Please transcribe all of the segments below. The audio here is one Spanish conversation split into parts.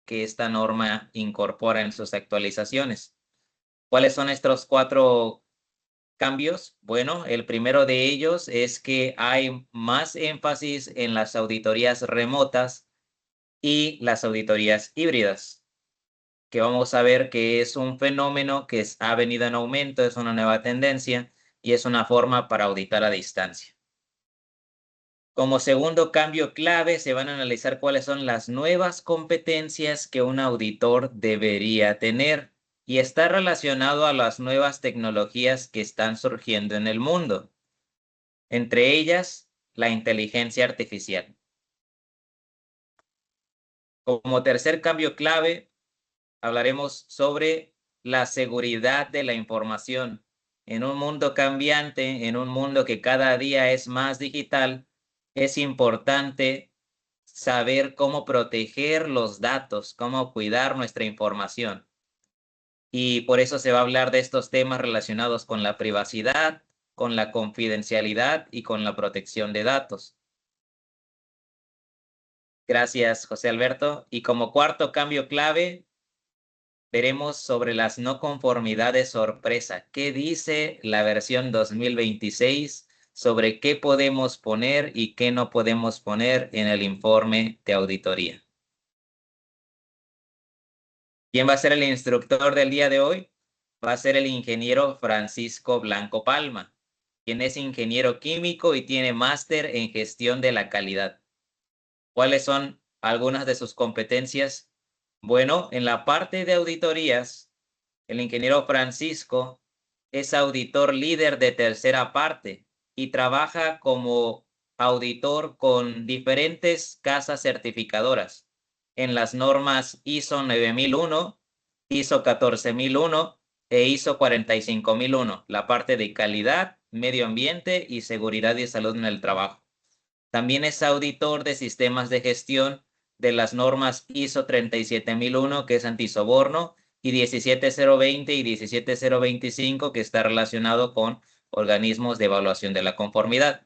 que esta norma incorpora en sus actualizaciones. ¿Cuáles son estos 4 cambios? Bueno, el primero de ellos es que hay más énfasis en las auditorías remotas y las auditorías híbridas, que vamos a ver que es un fenómeno que ha venido en aumento, es una nueva tendencia y es una forma para auditar a distancia. Como segundo cambio clave, se van a analizar cuáles son las nuevas competencias que un auditor debería tener y está relacionado a las nuevas tecnologías que están surgiendo en el mundo, entre ellas la inteligencia artificial. Como tercer cambio clave, hablaremos sobre la seguridad de la información. En un mundo cambiante, en un mundo que cada día es más digital, es importante saber cómo proteger los datos, cómo cuidar nuestra información. Y por eso se va a hablar de estos temas relacionados con la privacidad, con la confidencialidad y con la protección de datos. Gracias, José Alberto. Y como cuarto cambio clave, veremos sobre las no conformidades sorpresa. ¿Qué dice la versión 2026 sobre qué podemos poner y qué no podemos poner en el informe de auditoría? ¿Quién va a ser el instructor del día de hoy? Va a ser el ingeniero Francisco Blanco Palma, quien es ingeniero químico y tiene máster en gestión de la calidad. ¿Cuáles son algunas de sus competencias? Bueno, en la parte de auditorías, el ingeniero Francisco es auditor líder de tercera parte y trabaja como auditor con diferentes casas certificadoras en las normas ISO 9001, ISO 14001 e ISO 45001, la parte de calidad, medio ambiente y seguridad y salud en el trabajo. También es auditor de sistemas de gestión de las normas ISO 37001, que es antisoborno, y 17020 y 17025, que está relacionado con organismos de evaluación de la conformidad.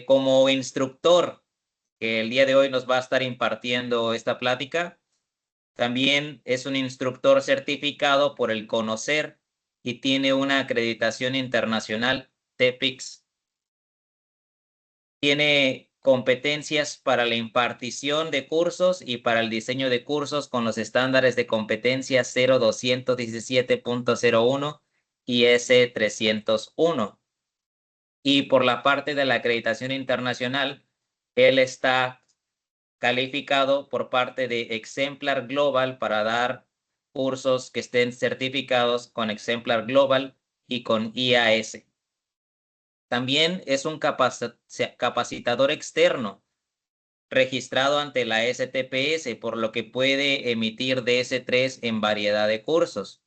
Como instructor, que el día de hoy nos va a estar impartiendo esta plática, también es un instructor certificado por el CONOCER y tiene una acreditación internacional TEPIX. Tiene competencias para la impartición de cursos y para el diseño de cursos con los estándares de competencia 0217.01 y S301. Y por la parte de la acreditación internacional, él está calificado por parte de Exemplar Global para dar cursos que estén certificados con Exemplar Global y con IAS. También es un capacitador externo registrado ante la STPS, por lo que puede emitir DS3 en variedad de cursos.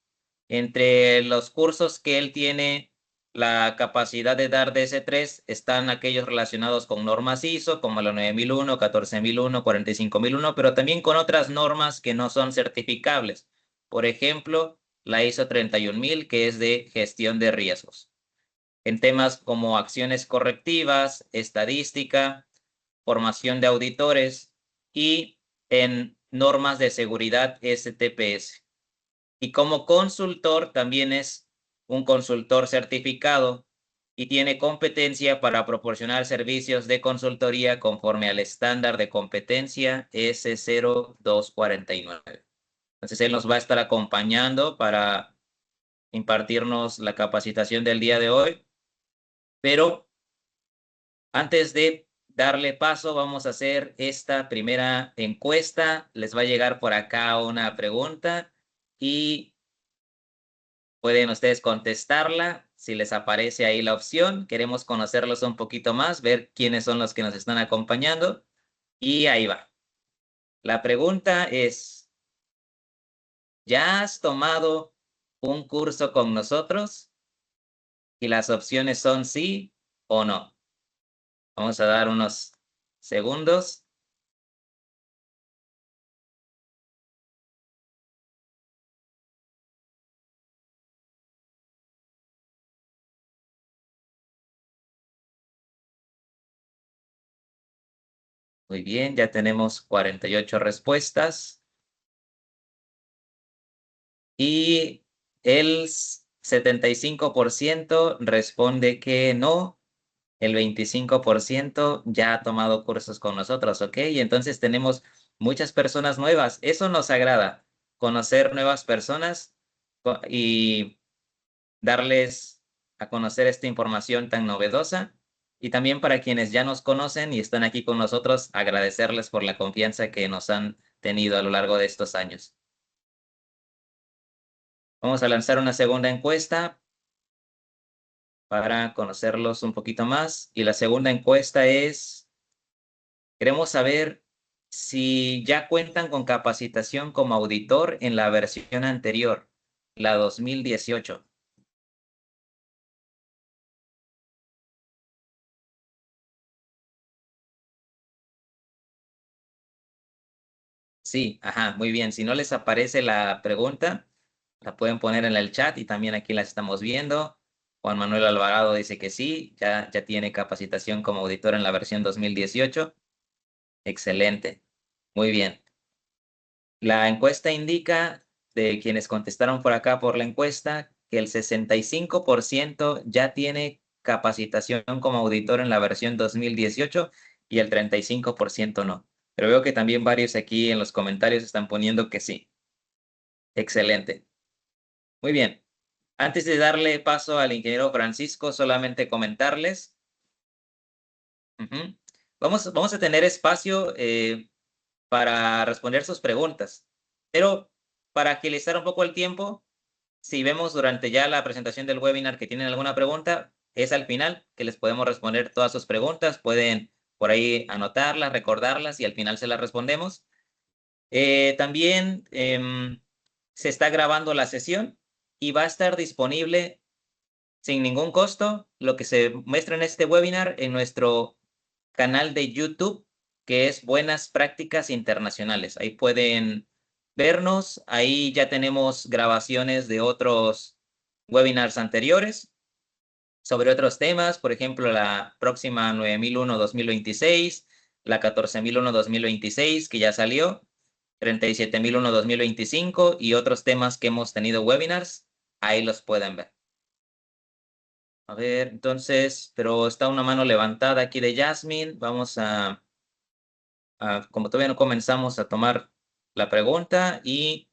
Entre los cursos que él tiene la capacidad de dar DS3 están aquellos relacionados con normas ISO, como la 9001, 14001, 45001, pero también con otras normas que no son certificables. Por ejemplo, la ISO 31000, que es de gestión de riesgos. En temas como acciones correctivas, estadística, formación de auditores y en normas de seguridad STPS. Y como consultor también es un consultor certificado y tiene competencia para proporcionar servicios de consultoría conforme al estándar de competencia S0249. Entonces él nos va a estar acompañando para impartirnos la capacitación del día de hoy, pero antes de darle paso, vamos a hacer esta primera encuesta. Les va a llegar por acá una pregunta y pueden ustedes contestarla si les aparece ahí la opción. Queremos conocerlos un poquito más, ver quiénes son los que nos están acompañando. Y ahí va. La pregunta es, ¿ya has tomado un curso con nosotros? Y las opciones son sí o no. Vamos a dar unos segundos. Muy bien, ya tenemos 48 respuestas. Y el 75% responde que no. El 25% ya ha tomado cursos con nosotros, ¿ok? Y entonces tenemos muchas personas nuevas. Eso nos agrada, conocer nuevas personas y darles a conocer esta información tan novedosa. Y también para quienes ya nos conocen y están aquí con nosotros, agradecerles por la confianza que nos han tenido a lo largo de estos años. Vamos a lanzar una segunda encuesta para conocerlos un poquito más. Y la segunda encuesta es, queremos saber si ya cuentan con capacitación como auditor en la versión anterior, la 2018. Sí, ajá, muy bien. Si no les aparece la pregunta, la pueden poner en el chat y también aquí la estamos viendo. Juan Manuel Alvarado dice que sí, ya tiene capacitación como auditor en la versión 2018. Excelente. Muy bien. La encuesta indica, de quienes contestaron por acá por la encuesta, que el 65% ya tiene capacitación como auditor en la versión 2018 y el 35% no. Pero veo que también varios aquí en los comentarios están poniendo que sí. Excelente. Muy bien. Antes de darle paso al ingeniero Francisco, solamente comentarles. Ujú. Vamos a tener espacio para responder sus preguntas. Pero para agilizar un poco el tiempo, si vemos durante ya la presentación del webinar que tienen alguna pregunta, es al final que les podemos responder todas sus preguntas. Pueden por ahí anotarlas, recordarlas y al final se las respondemos. También se está grabando la sesión y va a estar disponible sin ningún costo lo que se muestra en este webinar en nuestro canal de YouTube, que es Buenas Prácticas Internacionales. Ahí pueden vernos, ahí ya tenemos grabaciones de otros webinars anteriores sobre otros temas, por ejemplo, la próxima 9001-2026, la 14001-2026, que ya salió, 37001-2025 y otros temas que hemos tenido webinars, ahí los pueden ver. A ver, entonces, pero está una mano levantada aquí de Jasmine. Vamos como todavía no comenzamos a tomar la pregunta y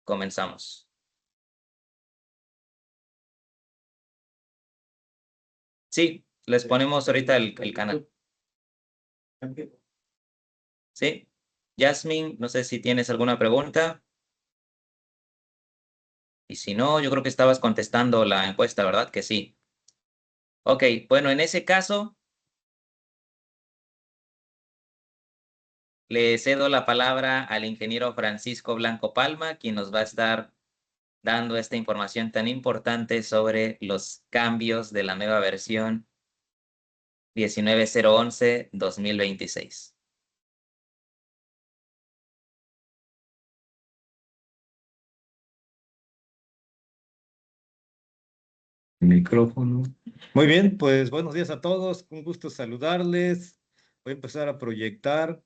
comenzamos. Sí, les ponemos ahorita el canal. Sí, Jasmine, no sé si tienes alguna pregunta. Y si no, yo creo que estabas contestando la encuesta, ¿verdad? Que sí. Ok, bueno, en ese caso, le cedo la palabra al ingeniero Francisco Blanco Palma, quien nos va a estar dando esta información tan importante sobre los cambios de la nueva versión 19011-2026. Micrófono. Muy bien, pues buenos días a todos. Un gusto saludarles. Voy a empezar a proyectar.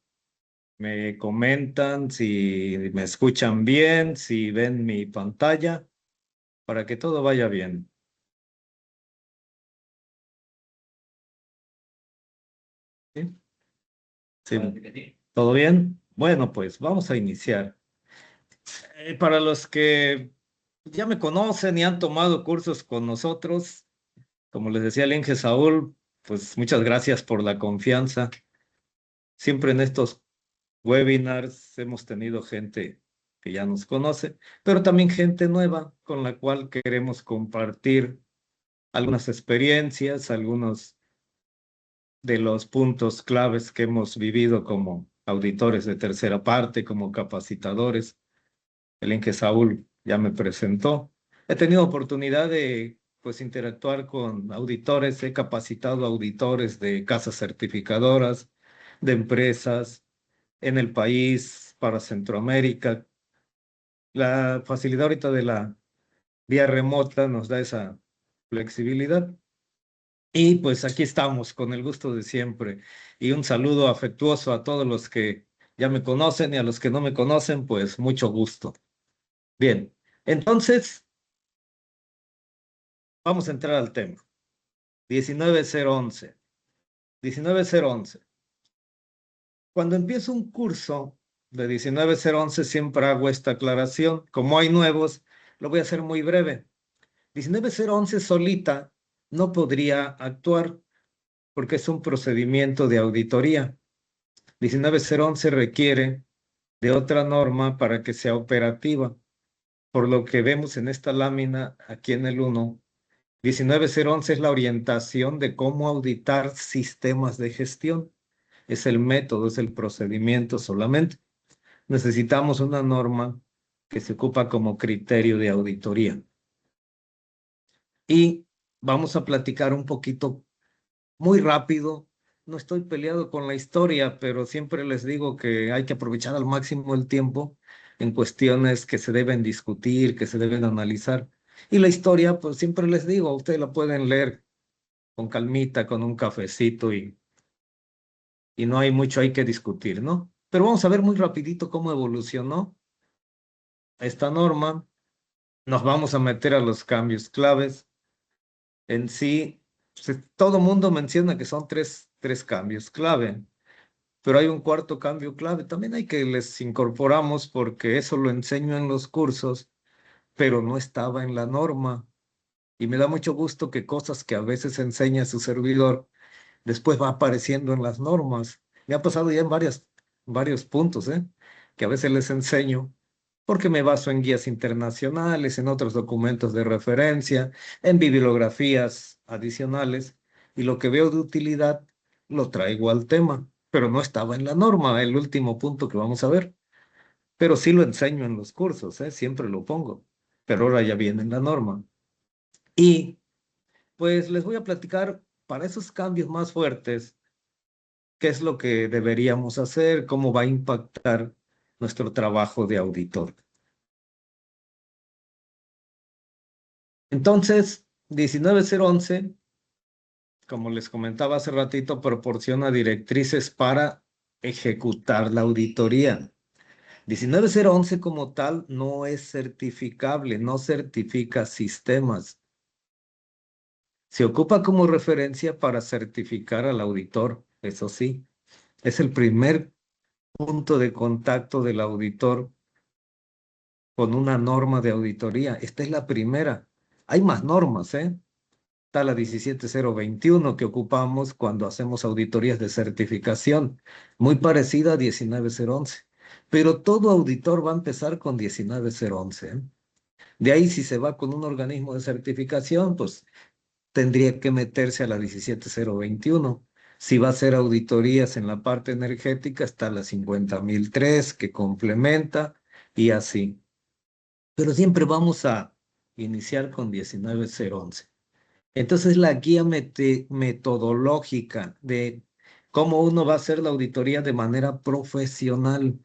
Me comentan si me escuchan bien, si ven mi pantalla, para que todo vaya bien. ¿Sí? Sí. ¿Todo bien? Bueno, pues vamos a iniciar. Para los que ya me conocen y han tomado cursos con nosotros, como les decía el Inge Saúl, pues muchas gracias por la confianza. Siempre en estos webinars hemos tenido gente que ya nos conoce, pero también gente nueva con la cual queremos compartir algunas experiencias, algunos de los puntos claves que hemos vivido como auditores de tercera parte, como capacitadores. El Inge Saúl ya me presentó. He tenido oportunidad de pues interactuar con auditores, he capacitado auditores de casas certificadoras, de empresas en el país, para Centroamérica. La facilidad ahorita de la vía remota nos da esa flexibilidad. Y pues aquí estamos con el gusto de siempre. Y un saludo afectuoso a todos los que ya me conocen y a los que no me conocen, pues mucho gusto. Bien, entonces vamos a entrar al tema. 19011. 19011. Cuando empiezo un curso de 19011 siempre hago esta aclaración. Como hay nuevos, lo voy a hacer muy breve. 19011 solita no podría actuar porque es un procedimiento de auditoría. 19011 requiere de otra norma para que sea operativa. Por lo que vemos en esta lámina aquí en el 1, 19011 es la orientación de cómo auditar sistemas de gestión. Es el método, es el procedimiento solamente. Necesitamos una norma que se ocupa como criterio de auditoría. Y vamos a platicar un poquito muy rápido. No estoy peleado con la historia, pero siempre les digo que hay que aprovechar al máximo el tiempo en cuestiones que se deben discutir, que se deben analizar. Y la historia, pues siempre les digo, ustedes la pueden leer con calmita, con un cafecito y no hay mucho hay que discutir, ¿no? Pero vamos a ver muy rapidito cómo evolucionó esta norma. Nos vamos a meter a los cambios claves. En sí, todo mundo menciona que son tres cambios clave. Pero hay un cuarto cambio clave. También hay que les incorporamos porque eso lo enseño en los cursos, pero no estaba en la norma. Y me da mucho gusto que cosas que a veces enseña su servidor, después va apareciendo en las normas. Me ha pasado ya en varios puntos, ¿eh? Que a veces les enseño porque me baso en guías internacionales, en otros documentos de referencia, en bibliografías adicionales, y lo que veo de utilidad lo traigo al tema, pero no estaba en la norma, el último punto que vamos a ver, pero sí lo enseño en los cursos, ¿eh? Siempre lo pongo, pero ahora ya viene en la norma. Y pues les voy a platicar para esos cambios más fuertes, qué es lo que deberíamos hacer, cómo va a impactar nuestro trabajo de auditor. Entonces, 19011, como les comentaba hace ratito, proporciona directrices para ejecutar la auditoría. 19011 como tal no es certificable, no certifica sistemas. Se ocupa como referencia para certificar al auditor, eso sí. Es el primer punto de contacto del auditor con una norma de auditoría. Esta es la primera. Hay más normas, ¿eh? Está la 17021 que ocupamos cuando hacemos auditorías de certificación, muy parecida a 19011. Pero todo auditor va a empezar con 19011, ¿eh? De ahí, si se va con un organismo de certificación, pues tendría que meterse a la 17021. Si va a hacer auditorías en la parte energética, está la 50003 que complementa y así. Pero siempre vamos a iniciar con 19011. Entonces, la guía metodológica de cómo uno va a hacer la auditoría de manera profesional.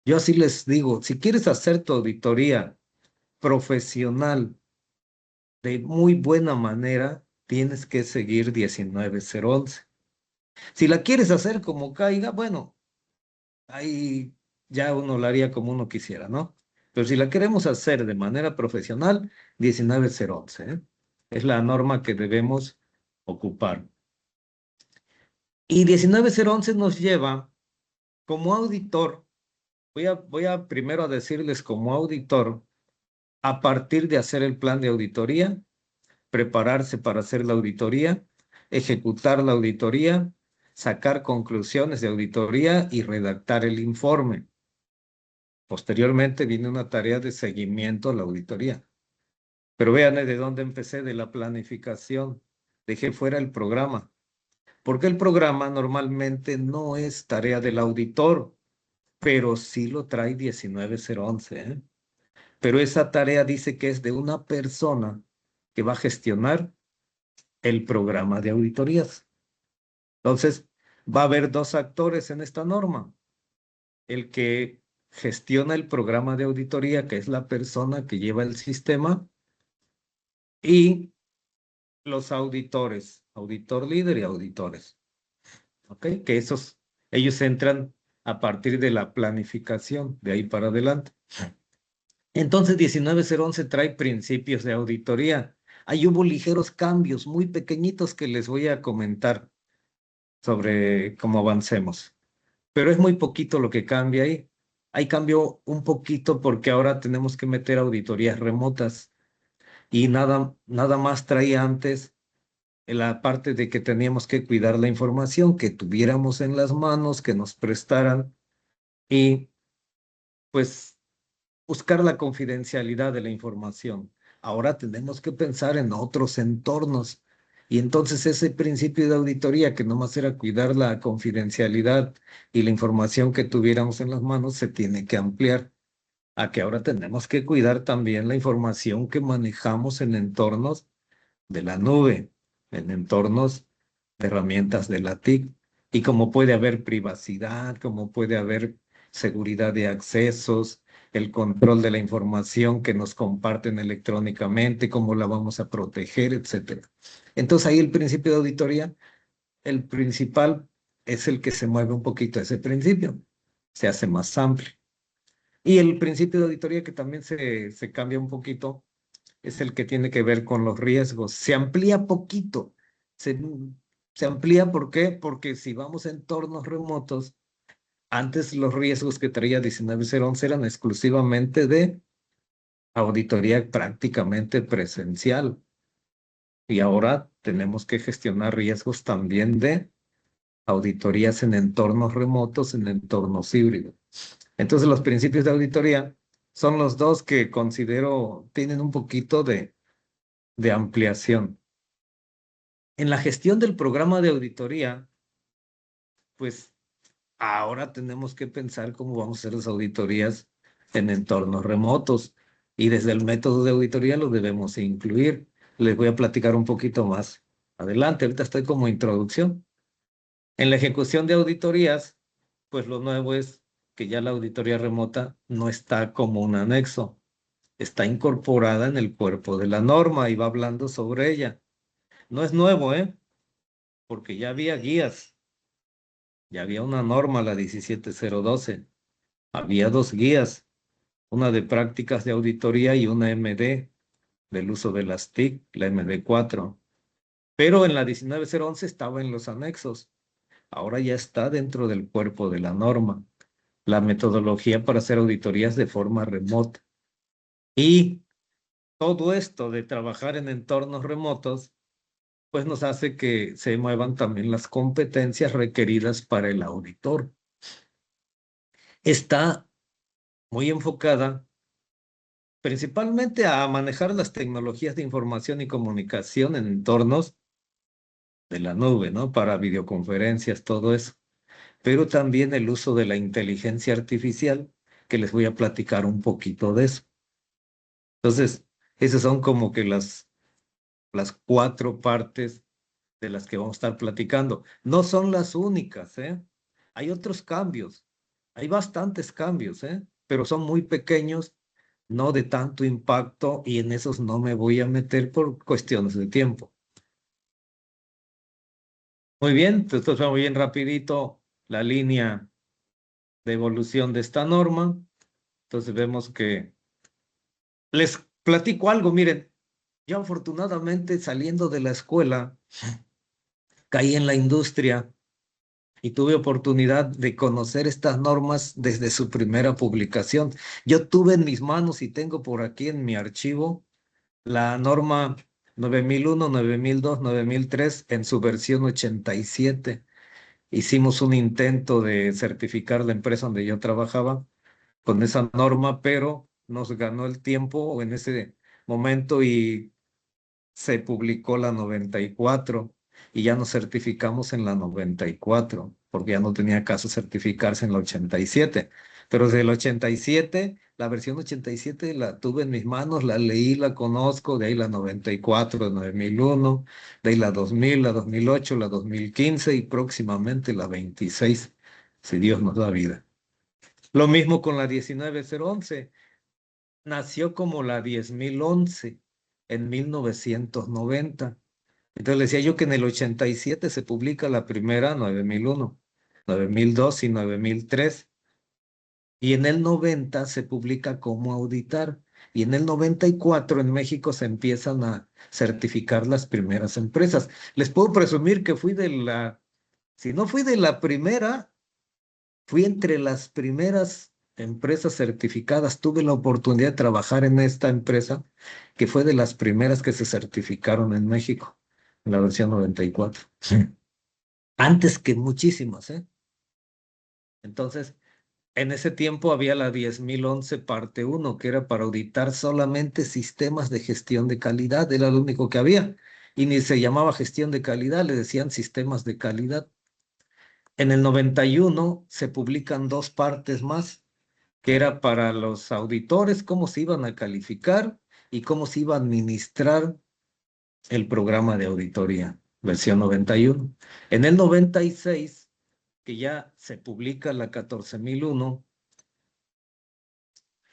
Yo así les digo, si quieres hacer tu auditoría profesional de muy buena manera, tienes que seguir 19011. Si la quieres hacer como caiga, bueno, ahí ya uno la haría como uno quisiera, ¿no? Pero si la queremos hacer de manera profesional, 19011, ¿eh? Es la norma que debemos ocupar. Y 19011 nos lleva como auditor, voy a primero a decirles como auditor, a partir de hacer el plan de auditoría, prepararse para hacer la auditoría, ejecutar la auditoría, sacar conclusiones de auditoría y redactar el informe. Posteriormente viene una tarea de seguimiento a la auditoría. Pero vean de dónde empecé, de la planificación. Dejé fuera el programa, porque el programa normalmente no es tarea del auditor, pero sí lo trae 19011, ¿eh? Pero esa tarea dice que es de una persona que va a gestionar el programa de auditorías. Entonces, va a haber dos actores en esta norma. El que gestiona el programa de auditoría, que es la persona que lleva el sistema, y los auditores, auditor líder y auditores. ¿Ok? Que ellos entran a partir de la planificación, de ahí para adelante. Entonces, 19011 trae principios de auditoría. Ahí hubo ligeros cambios, muy pequeñitos, que les voy a comentar sobre cómo avancemos. Pero es muy poquito lo que cambia ahí. Ahí cambió un poquito porque ahora tenemos que meter auditorías remotas y nada más traía antes en la parte de que teníamos que cuidar la información que tuviéramos en las manos, que nos prestaran y pues buscar la confidencialidad de la información. Ahora tenemos que pensar en otros entornos. Y entonces ese principio de auditoría, que nomás era cuidar la confidencialidad y la información que tuviéramos en las manos, se tiene que ampliar a que ahora tenemos que cuidar también la información que manejamos en entornos de la nube, en entornos de herramientas de la TIC, y cómo puede haber privacidad, cómo puede haber seguridad de accesos, el control de la información que nos comparten electrónicamente, cómo la vamos a proteger, etcétera. Entonces ahí el principio de auditoría, el principal es el que se mueve un poquito ese principio, se hace más amplio. Y el principio de auditoría que también se cambia un poquito es el que tiene que ver con los riesgos. Se amplía poquito. Se, se amplía, ¿por qué? Porque si vamos a entornos remotos, antes los riesgos que traía 19011 eran exclusivamente de auditoría prácticamente presencial. Y ahora tenemos que gestionar riesgos también de auditorías en entornos remotos, en entornos híbridos. Entonces, los principios de auditoría son los dos que considero tienen un poquito de ampliación. En la gestión del programa de auditoría, pues ahora tenemos que pensar cómo vamos a hacer las auditorías en entornos remotos y desde el método de auditoría lo debemos incluir. Les voy a platicar un poquito más adelante. Ahorita estoy como introducción. En la ejecución de auditorías, pues lo nuevo es que ya la auditoría remota no está como un anexo, está incorporada en el cuerpo de la norma y va hablando sobre ella. No es nuevo, ¿eh? Porque ya había guías, ya había una norma, la 17012. Había dos guías, una de prácticas de auditoría y una MD del uso de las TIC, la MD4. Pero en la 19011 estaba en los anexos. Ahora ya está dentro del cuerpo de la norma, la metodología para hacer auditorías de forma remota. Y todo esto de trabajar en entornos remotos, pues nos hace que se muevan también las competencias requeridas para el auditor. Está muy enfocada principalmente a manejar las tecnologías de información y comunicación en entornos de la nube, ¿no? Para videoconferencias, todo eso. Pero también el uso de la inteligencia artificial, que les voy a platicar un poquito de eso. Entonces, esas son como que las cuatro partes de las que vamos a estar platicando. No son las únicas, ¿eh? Hay otros cambios, hay bastantes cambios, ¿eh? Pero son muy pequeños, no de tanto impacto, y en esos no me voy a meter por cuestiones de tiempo. Muy bien, entonces va muy bien rapidito la línea de evolución de esta norma. Entonces vemos que les platico algo, miren, yo afortunadamente saliendo de la escuela caí en la industria y tuve oportunidad de conocer estas normas desde su primera publicación. Yo tuve en mis manos y tengo por aquí en mi archivo la norma 9001, 9002, 9003 en su versión 87. Hicimos un intento de certificar la empresa donde yo trabajaba con esa norma, pero nos ganó el tiempo en ese momento y se publicó la 94 y ya nos certificamos en la 94 porque ya no tenía caso certificarse en la 87. Pero desde el 87, la versión 87 la tuve en mis manos, la leí, la conozco, de ahí la 94, de 9001, de ahí la 2000, la 2008, la 2015 y próximamente la 26, si Dios nos da vida. Lo mismo con la 19011. Nació como la 10011 en 1990 Entonces le decía yo que en el 87 se publica la primera 9001, 9002 y 9003. Y en el 90 se publica cómo auditar. Y en el 94 en México se empiezan a certificar las primeras empresas. Les puedo presumir que si no fui de la primera, fui entre las primeras empresas certificadas. Tuve la oportunidad de trabajar en esta empresa, que fue de las primeras que se certificaron en México, en la versión 94. Sí. Antes que muchísimas, ¿eh? Entonces, en ese tiempo había la 10.011 parte uno, que era para auditar solamente sistemas de gestión de calidad, era lo único que había. Y ni se llamaba gestión de calidad, le decían sistemas de calidad. En el 91 se publican dos partes más, que era para los auditores, cómo se iban a calificar y cómo se iba a administrar el programa de auditoría, versión 91. En el 96, que ya se publica la 14.001,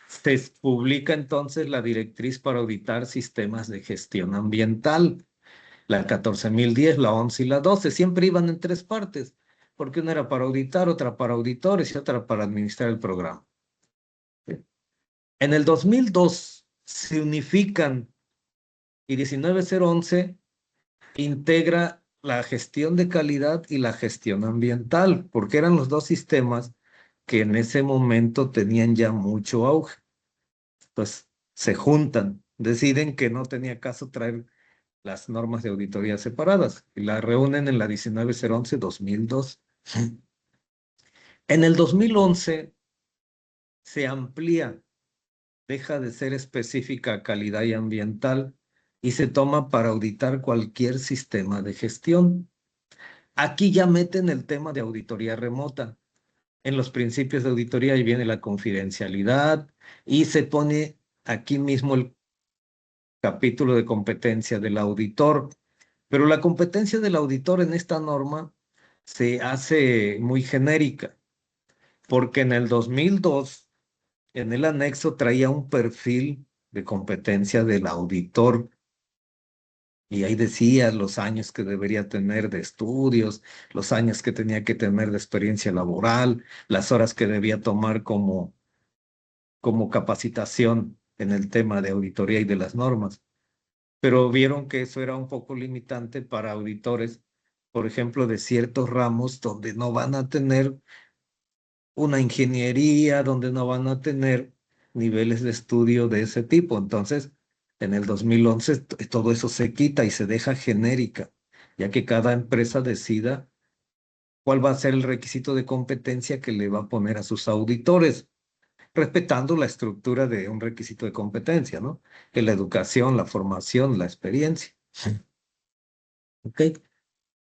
se publica entonces la directriz para auditar sistemas de gestión ambiental, la 14.010, la 11 y la 12. Siempre iban en tres partes, porque una era para auditar, otra para auditores y otra para administrar el programa. En el 2002 se unifican y 19011 integra la gestión de calidad y la gestión ambiental, porque eran los dos sistemas que en ese momento tenían ya mucho auge. Pues se juntan, deciden que no tenía caso traer las normas de auditoría separadas y la reúnen en la 19011-2002. En el 2011 se amplía, deja de ser específica a calidad y ambiental y se toma para auditar cualquier sistema de gestión. Aquí ya meten el tema de auditoría remota. En los principios de auditoría ahí viene la confidencialidad y se pone aquí mismo el capítulo de competencia del auditor. Pero la competencia del auditor en esta norma se hace muy genérica, porque en el 2002, en el anexo traía un perfil de competencia del auditor y ahí decía los años que debería tener de estudios, los años que tenía que tener de experiencia laboral, las horas que debía tomar como capacitación en el tema de auditoría y de las normas. Pero vieron que eso era un poco limitante para auditores, por ejemplo, de ciertos ramos donde no van a tener una ingeniería, donde no van a tener niveles de estudio de ese tipo. Entonces, en el 2011 todo eso se quita y se deja genérica, ya que cada empresa decida cuál va a ser el requisito de competencia que le va a poner a sus auditores, respetando la estructura de un requisito de competencia, ¿no? Que la educación, la formación, la experiencia. ¿Ok?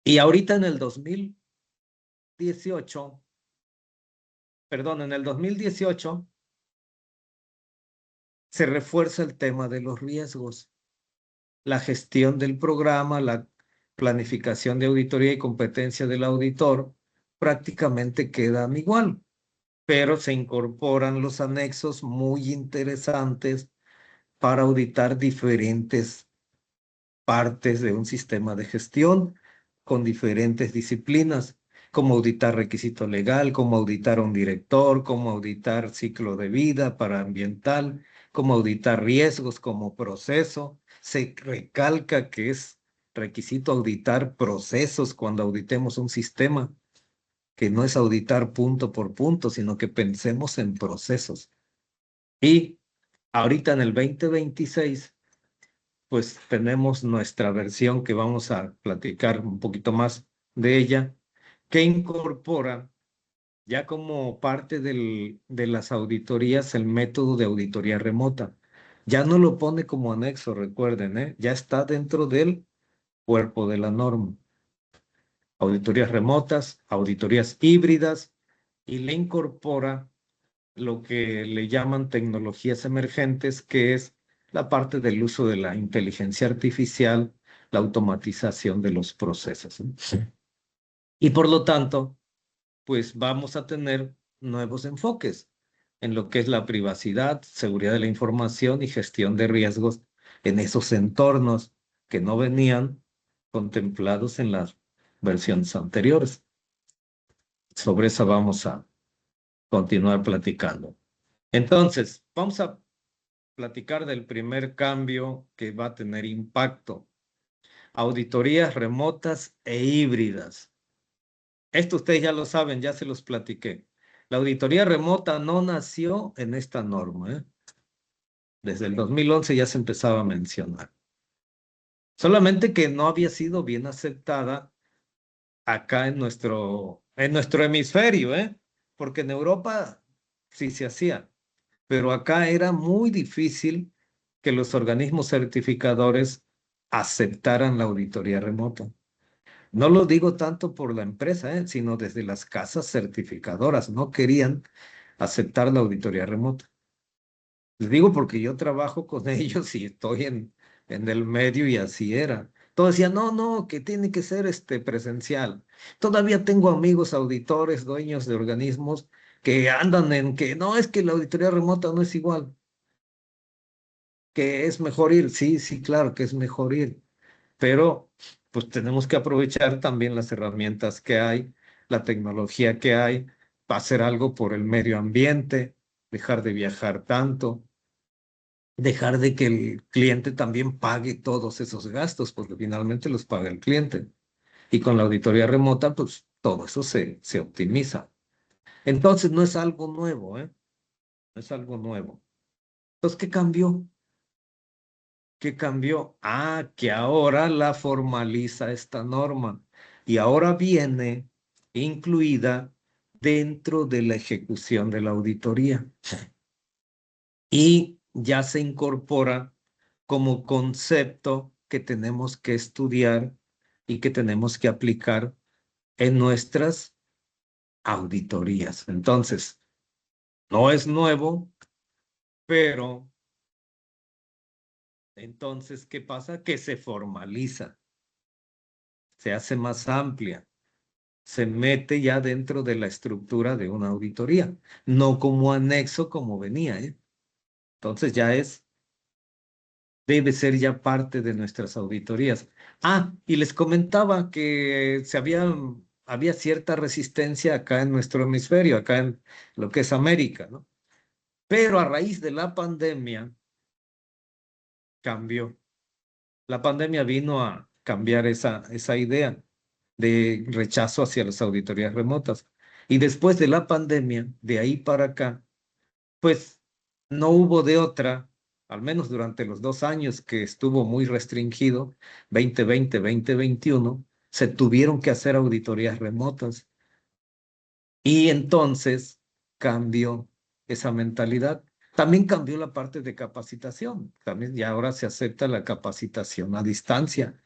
Y ahorita en el 2018, perdón, en el 2018 se refuerza el tema de los riesgos, la gestión del programa, la planificación de auditoría y competencia del auditor prácticamente quedan igual, pero se incorporan los anexos muy interesantes para auditar diferentes partes de un sistema de gestión con diferentes disciplinas, como auditar requisito legal, como auditar a un director, como auditar ciclo de vida para ambiental, como auditar riesgos como proceso. Se recalca que es requisito auditar procesos cuando auditemos un sistema, que no es auditar punto por punto, sino que pensemos en procesos. Y ahorita en el 2026 pues tenemos nuestra versión que vamos a platicar un poquito más de ella, que incorpora ya como parte de las auditorías el método de auditoría remota. Ya no lo pone como anexo, recuerden, ¿eh? Ya está dentro del cuerpo de la norma. Auditorías remotas, auditorías híbridas, y le incorpora lo que le llaman tecnologías emergentes, que es la parte del uso de la inteligencia artificial, la automatización de los procesos, ¿no? Sí. Y por lo tanto, pues vamos a tener nuevos enfoques en lo que es la privacidad, seguridad de la información y gestión de riesgos en esos entornos que no venían contemplados en las versiones anteriores. Sobre eso vamos a continuar platicando. Entonces, vamos a platicar del primer cambio que va a tener impacto. Auditorías remotas e híbridas. Esto ustedes ya lo saben, ya se los platiqué. La auditoría remota no nació en esta norma, ¿eh? Desde el 2011 ya se empezaba a mencionar. Solamente que no había sido bien aceptada acá en nuestro hemisferio, ¿eh? Porque en Europa sí se hacía, pero acá era muy difícil que los organismos certificadores aceptaran la auditoría remota. No lo digo tanto por la empresa, sino desde las casas certificadoras. No querían aceptar la auditoría remota. Les digo porque yo trabajo con ellos y estoy en el medio y así era. Todos decían, no, no, que tiene que ser presencial. Todavía tengo amigos auditores, dueños de organismos que andan en que no, es que la auditoría remota no es igual, que es mejor ir. Sí, sí, claro que es mejor ir, pero pues tenemos que aprovechar también las herramientas que hay, la tecnología que hay, para hacer algo por el medio ambiente, dejar de viajar tanto, dejar de que el cliente también pague todos esos gastos, porque finalmente los paga el cliente. Y con la auditoría remota, pues todo eso se optimiza. Entonces no es algo nuevo, ¿eh? No es algo nuevo. Entonces, ¿qué cambió? ¿Qué cambió? Ah, que ahora la formaliza esta norma y ahora viene incluida dentro de la ejecución de la auditoría y ya se incorpora como concepto que tenemos que estudiar y que tenemos que aplicar en nuestras auditorías. Entonces, no es nuevo, pero entonces, ¿qué pasa? Que se formaliza, se hace más amplia, se mete ya dentro de la estructura de una auditoría, no como anexo como venía, ¿eh? Entonces ya debe ser ya parte de nuestras auditorías. Ah, y les comentaba que había cierta resistencia acá en nuestro hemisferio, acá en lo que es América, ¿no? Pero a raíz de la pandemia cambió. La pandemia vino a cambiar esa idea de rechazo hacia las auditorías remotas. Y después de la pandemia, de ahí para acá, pues no hubo de otra, al menos durante los 2 años que estuvo muy restringido, 2020, 2021, se tuvieron que hacer auditorías remotas. Y entonces cambió esa mentalidad. También cambió la parte de capacitación. También ya ahora se acepta la capacitación a distancia,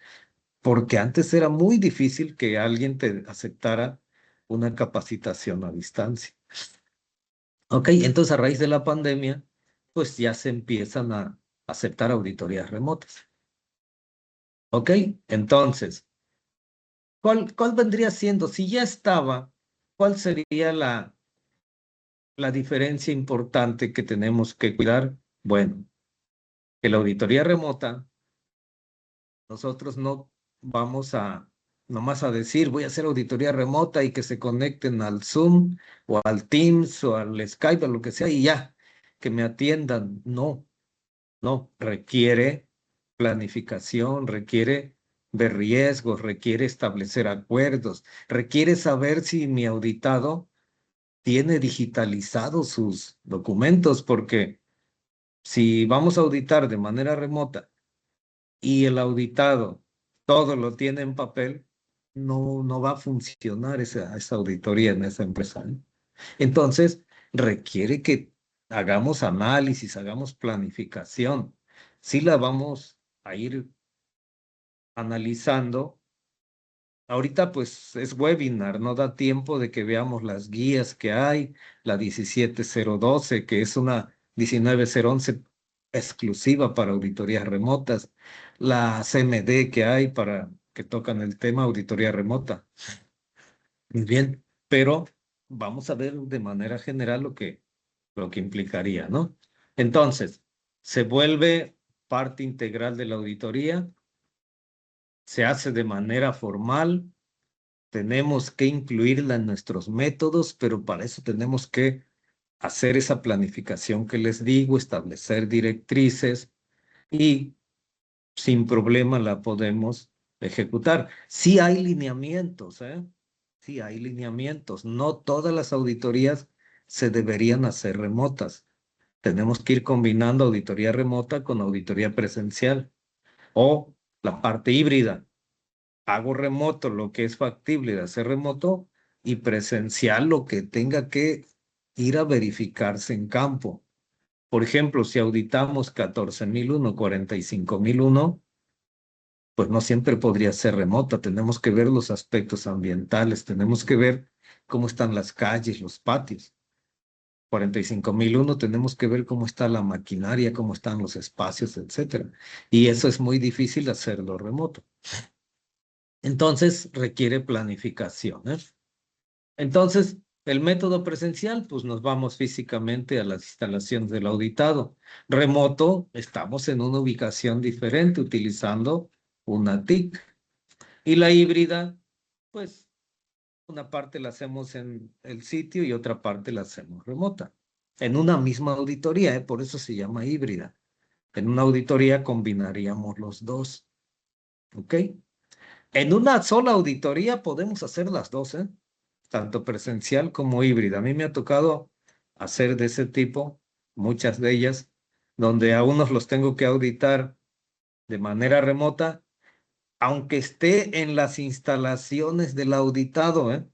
porque antes era muy difícil que alguien te aceptara una capacitación a distancia. Ok, entonces a raíz de la pandemia, pues ya se empiezan a aceptar auditorías remotas. Ok, entonces, ¿cuál vendría siendo? Si ya estaba, ¿cuál sería la diferencia importante que tenemos que cuidar? Bueno, que la auditoría remota, nosotros no vamos a nomás a decir, voy a hacer auditoría remota y que se conecten al Zoom o al Teams o al Skype o lo que sea y ya, que me atiendan. No. No, requiere planificación, requiere ver riesgos, requiere establecer acuerdos, requiere saber si mi auditado tiene digitalizados sus documentos, porque si vamos a auditar de manera remota y el auditado todo lo tiene en papel, no va a funcionar esa auditoría en esa empresa, ¿no? Entonces, requiere que hagamos análisis, hagamos planificación. Sí la vamos a ir analizando. Ahorita pues es webinar, no da tiempo de que veamos las guías que hay, la 17012, que es una 19011 exclusiva para auditorías remotas, la CMD que hay para que tocan el tema auditoría remota. Muy bien, pero vamos a ver de manera general lo que implicaría, ¿no? Entonces, se vuelve parte integral de la auditoría se hace de manera formal, tenemos que incluirla en nuestros métodos, pero para eso tenemos que hacer esa planificación que les digo, establecer directrices y sin problema la podemos ejecutar. Sí hay lineamientos, ¿eh? Sí hay lineamientos. No todas las auditorías se deberían hacer remotas. Tenemos que ir combinando auditoría remota con auditoría presencial o la parte híbrida. Hago remoto lo que es factible de hacer remoto y presencial lo que tenga que ir a verificarse en campo. Por ejemplo, si auditamos 14.001, 45.001, pues no siempre podría ser remota. Tenemos que ver los aspectos ambientales, tenemos que ver cómo están las calles, los patios. 45.001 tenemos que ver cómo está la maquinaria, cómo están los espacios, etcétera. Y eso es muy difícil hacerlo remoto. Entonces requiere planificación, ¿eh? Entonces, el método presencial, pues nos vamos físicamente a las instalaciones del auditado. Remoto, estamos en una ubicación diferente utilizando una TIC. Y la híbrida, pues una parte la hacemos en el sitio y otra parte la hacemos remota. En una misma auditoría, ¿eh? Por eso se llama híbrida. En una auditoría combinaríamos los dos, ¿ok? En una sola auditoría podemos hacer las dos, ¿eh? Tanto presencial como híbrida. A mí me ha tocado hacer de ese tipo, muchas de ellas, donde a unos los tengo que auditar de manera remota, aunque esté en las instalaciones del auditado, ¿eh?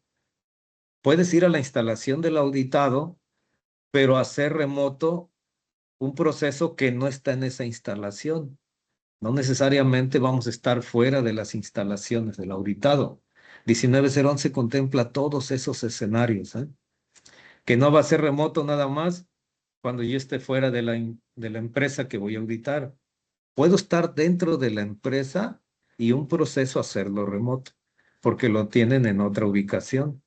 Puedes ir a la instalación del auditado, pero hacer remoto un proceso que no está en esa instalación. No necesariamente vamos a estar fuera de las instalaciones del auditado. 19011 contempla todos esos escenarios, ¿eh? Que no va a ser remoto nada más cuando yo esté fuera de la empresa que voy a auditar. Puedo estar dentro de la empresa y un proceso hacerlo remoto, porque lo tienen en otra ubicación.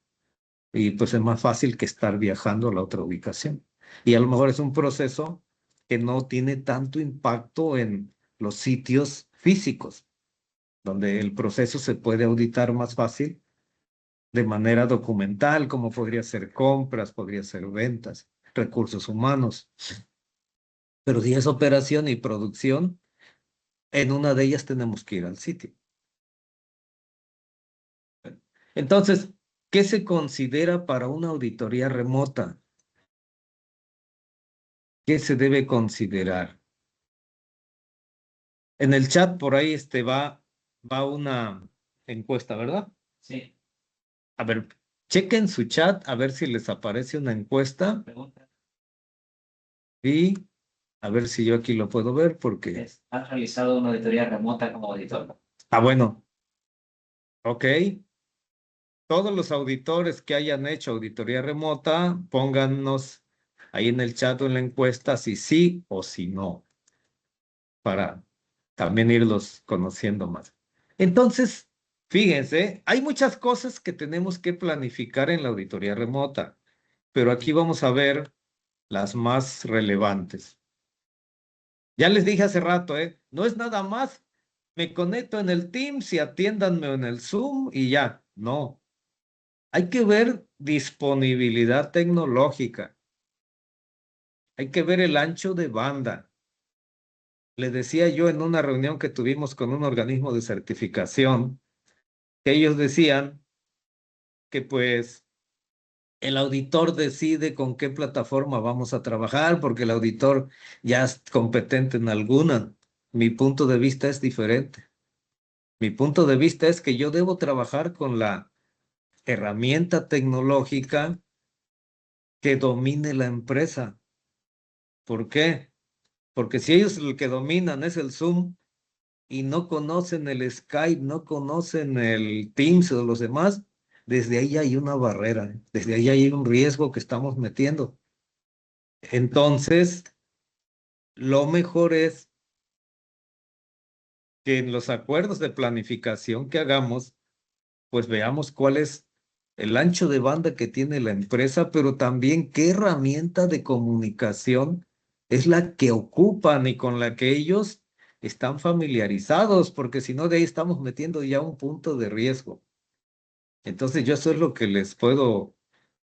Y pues es más fácil que estar viajando a la otra ubicación. Y a lo mejor es un proceso que no tiene tanto impacto en los sitios físicos, donde el proceso se puede auditar más fácil de manera documental, como podría ser compras, podría ser ventas, recursos humanos. Pero si es operación y producción, en una de ellas tenemos que ir al sitio. Entonces, ¿qué se considera para una auditoría remota? ¿Qué se debe considerar? En el chat por ahí va una encuesta, ¿verdad? Sí. A ver, chequen su chat a ver si les aparece una encuesta Pregunta. y a ver si yo aquí lo puedo ver porque... ¿Has realizado una auditoría remota como auditor? Ah, bueno, ok. Todos los auditores que hayan hecho auditoría remota, pónganos ahí en el chat o en la encuesta si sí o si no, para también irlos conociendo más. Entonces, fíjense, hay muchas cosas que tenemos que planificar en la auditoría remota, pero aquí vamos a ver las más relevantes. Ya les dije hace rato, no es nada más, me conecto en el Teams y atiéndanme en el Zoom y ya, no. Hay que ver disponibilidad tecnológica, hay que ver el ancho de banda. Le decía yo en una reunión que tuvimos con un organismo de certificación, que ellos decían que pues el auditor decide con qué plataforma vamos a trabajar, porque el auditor ya es competente en alguna. Mi punto de vista es diferente. Mi punto de vista es que yo debo trabajar con la herramienta tecnológica que domine la empresa. ¿Por qué? Porque si ellos el que dominan es el Zoom y no conocen el Skype, no conocen el Teams o los demás, desde ahí hay una barrera, desde ahí hay un riesgo que estamos metiendo. Entonces, lo mejor es que en los acuerdos de planificación que hagamos, pues veamos cuál es el ancho de banda que tiene la empresa, pero también qué herramienta de comunicación es la que ocupan y con la que ellos están familiarizados, porque si no, de ahí estamos metiendo ya un punto de riesgo. Entonces, yo eso es lo que les puedo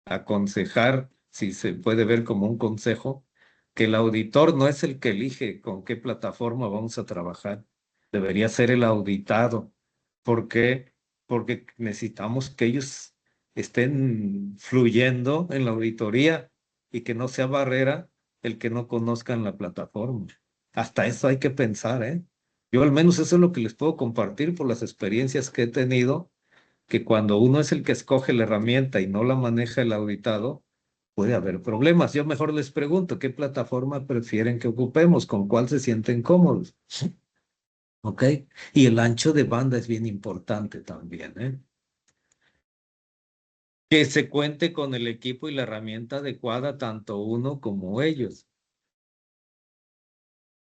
aconsejar, si se puede ver como un consejo, que el auditor no es el que elige con qué plataforma vamos a trabajar, debería ser el auditado. ¿Por qué? Porque necesitamos que ellos estén fluyendo en la auditoría y que no sea barrera el que no conozcan la plataforma. Hasta eso hay que pensar, ¿eh? Yo al menos eso es lo que les puedo compartir por las experiencias que he tenido, que cuando uno es el que escoge la herramienta y no la maneja el auditado, puede haber problemas. Yo mejor les pregunto, ¿qué plataforma prefieren que ocupemos? ¿Con cuál se sienten cómodos? ¿Ok? Y el ancho de banda es bien importante también, ¿eh? Que se cuente con el equipo y la herramienta adecuada, tanto uno como ellos.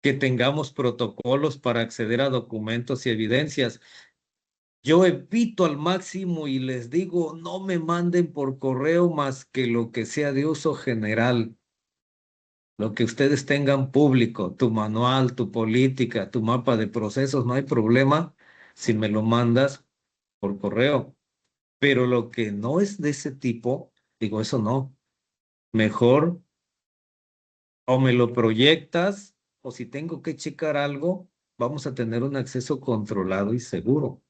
Que tengamos protocolos para acceder a documentos y evidencias. Yo evito al máximo y les digo, no me manden por correo más que lo que sea de uso general, lo que ustedes tengan público, tu manual, tu política, tu mapa de procesos, no hay problema si me lo mandas por correo. Pero lo que no es de ese tipo, digo, eso no. Mejor o me lo proyectas o si tengo que checar algo, vamos a tener un acceso controlado y seguro.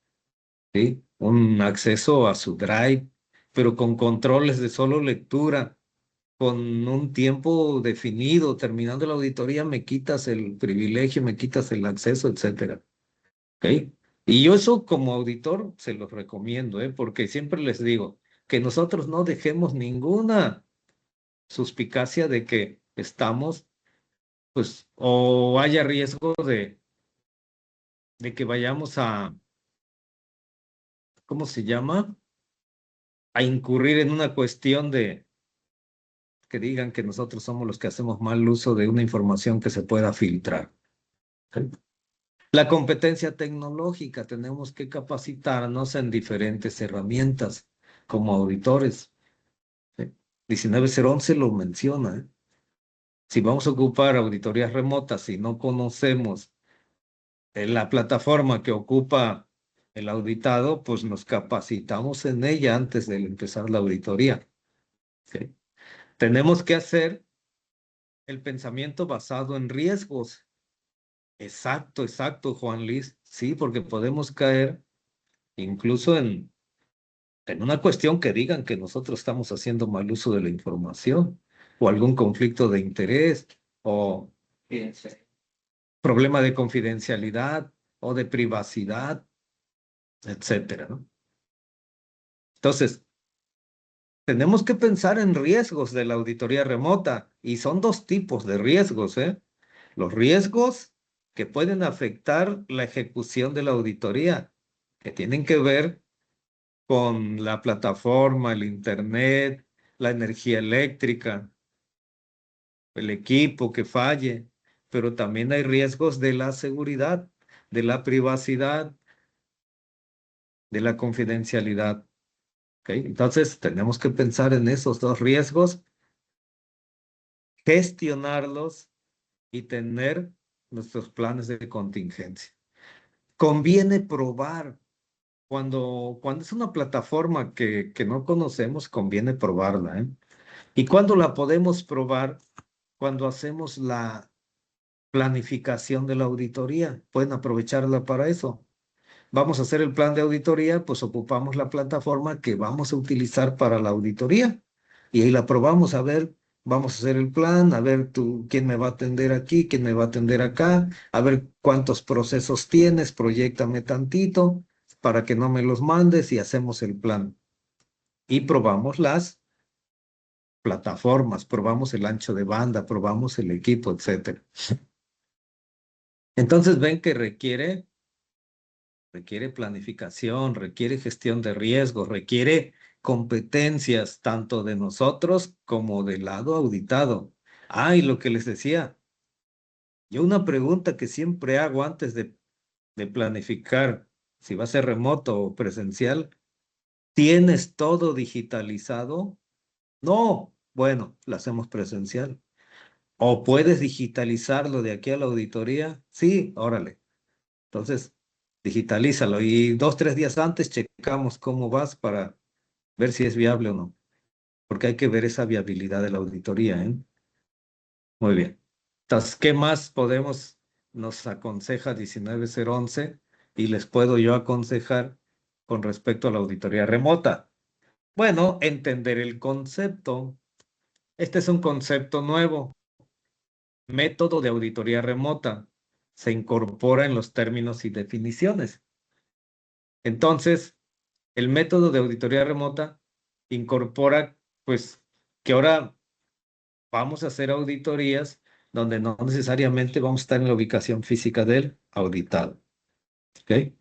¿Sí? Un acceso a su Drive, pero con controles de solo lectura, con un tiempo definido. Terminando la auditoría, me quitas el privilegio, me quitas el acceso, etcétera. ¿Ok? Y yo eso como auditor se los recomiendo, ¿eh? Porque siempre les digo que nosotros no dejemos ninguna suspicacia de que estamos, pues, o haya riesgo de que vayamos a, ¿cómo se llama? A incurrir en una cuestión de que digan que nosotros somos los que hacemos mal uso de una información que se pueda filtrar. ¿Ok? La competencia tecnológica, tenemos que capacitarnos en diferentes herramientas como auditores. ¿Sí? 19011 lo menciona, ¿eh? Si vamos a ocupar auditorías remotas y no conocemos la plataforma que ocupa el auditado, pues nos capacitamos en ella antes de empezar la auditoría. ¿Sí? Tenemos que hacer el pensamiento basado en riesgos. Exacto, exacto, Juan Luis. Sí, porque podemos caer incluso en una cuestión que digan que nosotros estamos haciendo mal uso de la información o algún conflicto de interés o problema de confidencialidad o de privacidad, etcétera, ¿no? Entonces, tenemos que pensar en riesgos de la auditoría remota y son dos tipos de riesgos, ¿eh? Los riesgos que pueden afectar la ejecución de la auditoría, que tienen que ver con la plataforma, el internet, la energía eléctrica, el equipo que falle, pero también hay riesgos de la seguridad, de la privacidad, de la confidencialidad. ¿Ok? Entonces, tenemos que pensar en esos dos riesgos, gestionarlos y tener nuestros planes de contingencia. Conviene probar. Cuando es una plataforma que no conocemos, conviene probarla, ¿eh? ¿Y cuándo la podemos probar? Cuando hacemos la planificación de la auditoría. Pueden aprovecharla para eso. Vamos a hacer el plan de auditoría, pues ocupamos la plataforma que vamos a utilizar para la auditoría. Y ahí la probamos a ver, vamos a hacer el plan, a ver tú quién me va a atender aquí, quién me va a atender acá, a ver cuántos procesos tienes, proyéctame tantito para que no me los mandes y hacemos el plan. Y probamos las plataformas, probamos el ancho de banda, probamos el equipo, etcétera. Entonces ven que requiere planificación, requiere gestión de riesgos, requiere competencias tanto de nosotros como del lado auditado. Ah, y lo que les decía, yo una pregunta que siempre hago antes de planificar si va a ser remoto o presencial, ¿tienes todo digitalizado? No, bueno, lo hacemos presencial. ¿O puedes digitalizarlo de aquí a la auditoría? Sí, órale. Entonces, digitalízalo y 2, 3 días antes checamos cómo vas para ver si es viable o no, porque hay que ver esa viabilidad de la auditoría, ¿eh? Muy bien. Entonces, ¿qué más podemos, nos aconseja 19011 y les puedo yo aconsejar con respecto a la auditoría remota? Bueno, entender el concepto. Este es un concepto nuevo, método de auditoría remota. Se incorpora en los términos y definiciones. Entonces, el método de auditoría remota incorpora, pues, que ahora vamos a hacer auditorías donde no necesariamente vamos a estar en la ubicación física del auditado, ¿ok?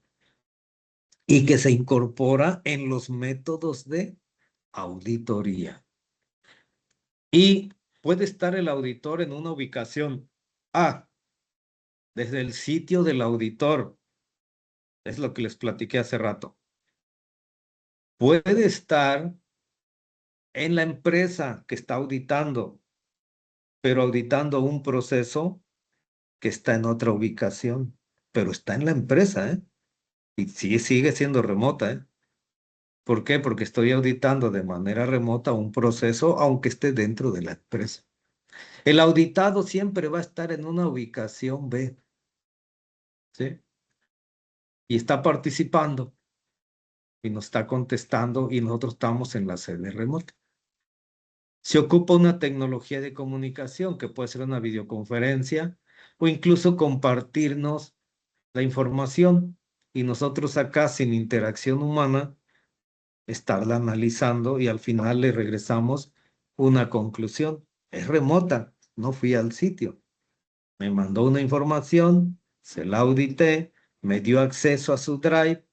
Y que se incorpora en los métodos de auditoría. Y puede estar el auditor en una ubicación A, desde el sitio del auditor, es lo que les platiqué hace rato. Puede estar en la empresa que está auditando, pero auditando un proceso que está en otra ubicación, pero está en la empresa, ¿eh? Y sí, sigue siendo remota, ¿eh? ¿Por qué? Porque estoy auditando de manera remota un proceso, aunque esté dentro de la empresa. El auditado siempre va a estar en una ubicación B, ¿sí? Y está participando y nos está contestando y nosotros estamos en la sede remota. Se ocupa una tecnología de comunicación que puede ser una videoconferencia o incluso compartirnos la información y nosotros acá sin interacción humana estarla analizando y al final le regresamos una conclusión. Es remota, no fui al sitio. Me mandó una información, se la audité, me dio acceso a su drive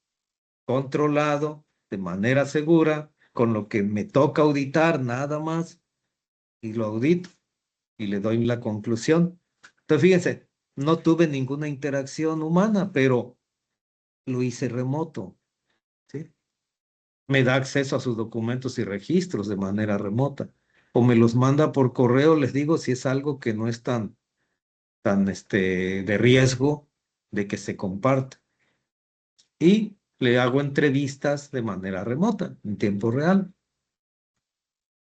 controlado de manera segura, con lo que me toca auditar nada más y lo audito y le doy la conclusión. Entonces, fíjense, no tuve ninguna interacción humana, pero lo hice remoto, ¿sí? Me da acceso a sus documentos y registros de manera remota. O me los manda por correo, les digo si es algo que no es tan de riesgo de que se comparta. Y le hago entrevistas de manera remota, en tiempo real.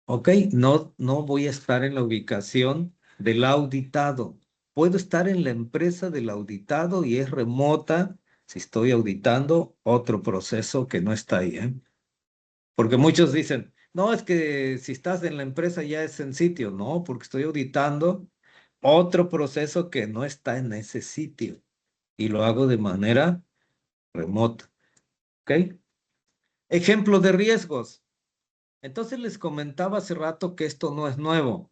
Ok, no voy a estar en la ubicación del auditado. Puedo estar en la empresa del auditado y es remota si estoy auditando otro proceso que no está ahí, ¿eh? Porque muchos dicen, no, es que si estás en la empresa ya es en sitio. No, porque estoy auditando otro proceso que no está en ese sitio y lo hago de manera remota. ¿Ok? Ejemplo de riesgos. Entonces les comentaba hace rato que esto no es nuevo.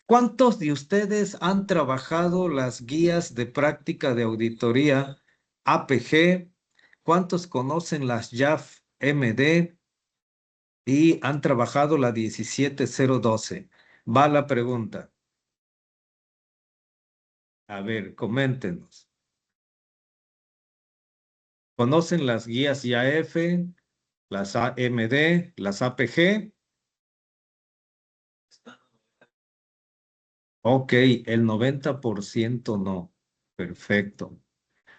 ¿Cuántos de ustedes han trabajado las guías de práctica de auditoría APG? ¿Cuántos conocen las JAF MD? Y han trabajado la 17012. Va la pregunta. A ver, coméntenos. ¿Conocen las guías IAF, las AMD, las APG? Ok, el 90% no. Perfecto.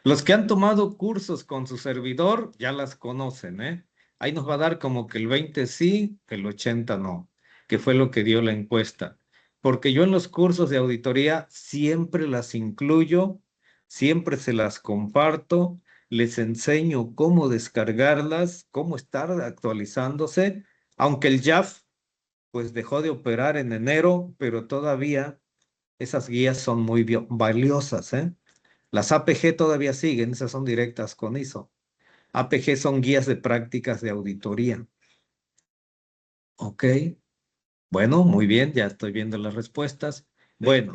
Los que han tomado cursos con su servidor ya las conocen, ¿eh? Ahí nos va a dar como que el 20 sí, el 80 no, que fue lo que dio la encuesta. Porque yo en los cursos de auditoría siempre las incluyo, siempre se las comparto, les enseño cómo descargarlas, cómo estar actualizándose, aunque el JAF pues dejó de operar en enero, pero todavía esas guías son muy valiosas, ¿eh? Las APG todavía siguen, esas son directas con ISO. APG son guías de prácticas de auditoría. Ok, bueno, muy bien, ya estoy viendo las respuestas. Bueno,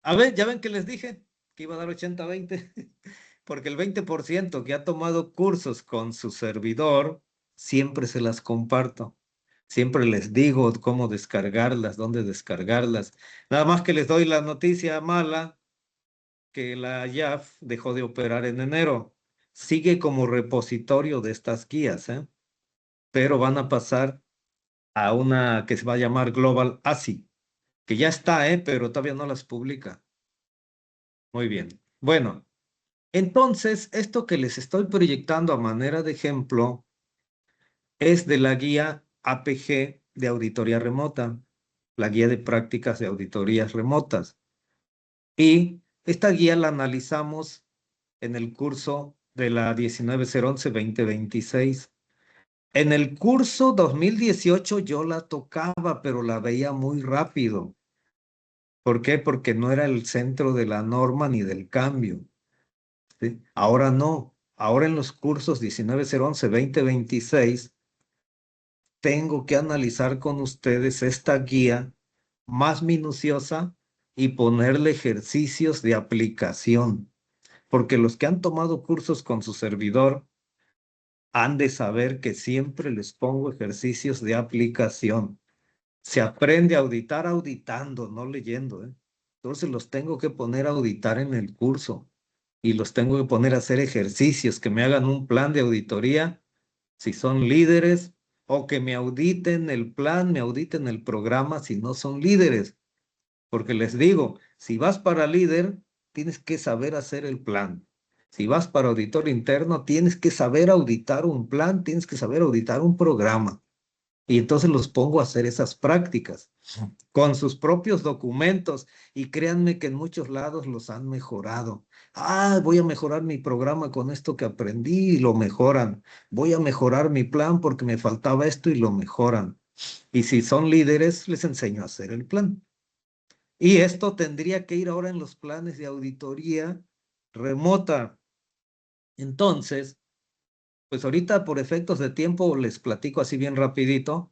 a ver, ya ven que les dije que iba a dar 80-20, porque el 20% que ha tomado cursos con su servidor, siempre se las comparto. Siempre les digo cómo descargarlas, dónde descargarlas. Nada más que les doy la noticia mala que la IAF dejó de operar en enero. Sigue como repositorio de estas guías, ¿eh? Pero van a pasar a una que se va a llamar Global ASI, que ya está, ¿eh? Pero todavía no las publica. Muy bien. Bueno, Entonces, esto que les estoy proyectando a manera de ejemplo es de la guía APG de auditoría remota, la guía de prácticas de auditorías remotas. Y esta guía la analizamos en el curso de la 19.011-2026. En el curso 2018 yo la tocaba, pero la veía muy rápido. ¿Por qué? Porque no era el centro de la norma ni del cambio. ¿Sí? Ahora no. Ahora en los cursos 19.011-2026 tengo que analizar con ustedes esta guía más minuciosa y ponerle ejercicios de aplicación. Porque los que han tomado cursos con su servidor han de saber que siempre les pongo ejercicios de aplicación. Se aprende a auditar auditando, no leyendo, ¿eh? Entonces los tengo que poner a auditar en el curso y los tengo que poner a hacer ejercicios, que me hagan un plan de auditoría, si son líderes, o que me auditen el plan, me auditen el programa si no son líderes. Porque les digo, si vas para líder, tienes que saber hacer el plan. Si vas para auditor interno, tienes que saber auditar un plan, tienes que saber auditar un programa. Y entonces los pongo a hacer esas prácticas con sus propios documentos y créanme que en muchos lados los han mejorado. Ah, voy a mejorar mi programa con esto que aprendí y lo mejoran. Voy a mejorar mi plan porque me faltaba esto y lo mejoran. Y si son líderes, les enseño a hacer el plan. Y esto tendría que ir ahora en los planes de auditoría remota. Entonces, pues ahorita por efectos de tiempo les platico así bien rapidito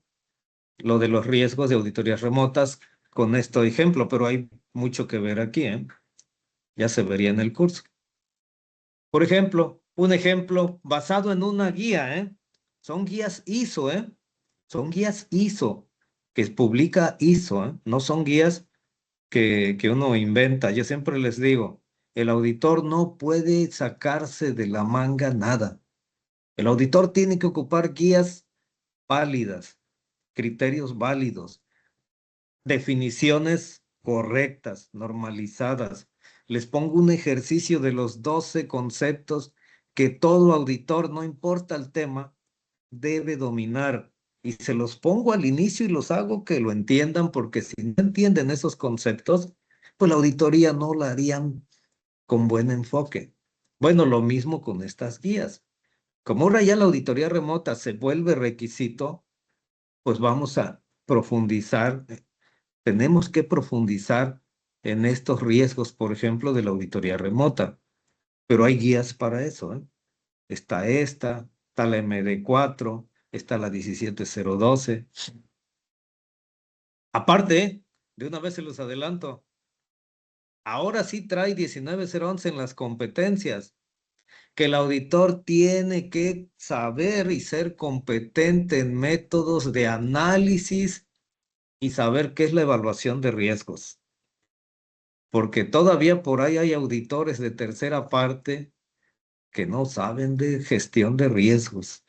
lo de los riesgos de auditorías remotas con este ejemplo, pero hay mucho que ver aquí, ¿eh? Ya se vería en el curso. Por ejemplo, un ejemplo basado en una guía, ¿eh? Son guías ISO, ¿eh? Son guías ISO que publica ISO, ¿eh? No son guías que uno inventa. Yo siempre les digo, el auditor no puede sacarse de la manga nada. El auditor tiene que ocupar guías válidas, criterios válidos, definiciones correctas, normalizadas. Les pongo un ejercicio de los 12 conceptos que todo auditor, no importa el tema, debe dominar. Y se los pongo al inicio y los hago que lo entiendan, porque si no entienden esos conceptos, pues la auditoría no la harían con buen enfoque. Bueno, lo mismo con estas guías. Como ahora ya la auditoría remota se vuelve requisito, pues vamos a profundizar. Tenemos que profundizar en estos riesgos, por ejemplo, de la auditoría remota. Pero hay guías para eso, ¿eh? Está esta, está la MD4, está la 17012. Aparte, de una vez se los adelanto, ahora sí trae 19011 en las competencias, que el auditor tiene que saber y ser competente en métodos de análisis y saber qué es la evaluación de riesgos. Porque todavía por ahí hay auditores de tercera parte que no saben de gestión de riesgos,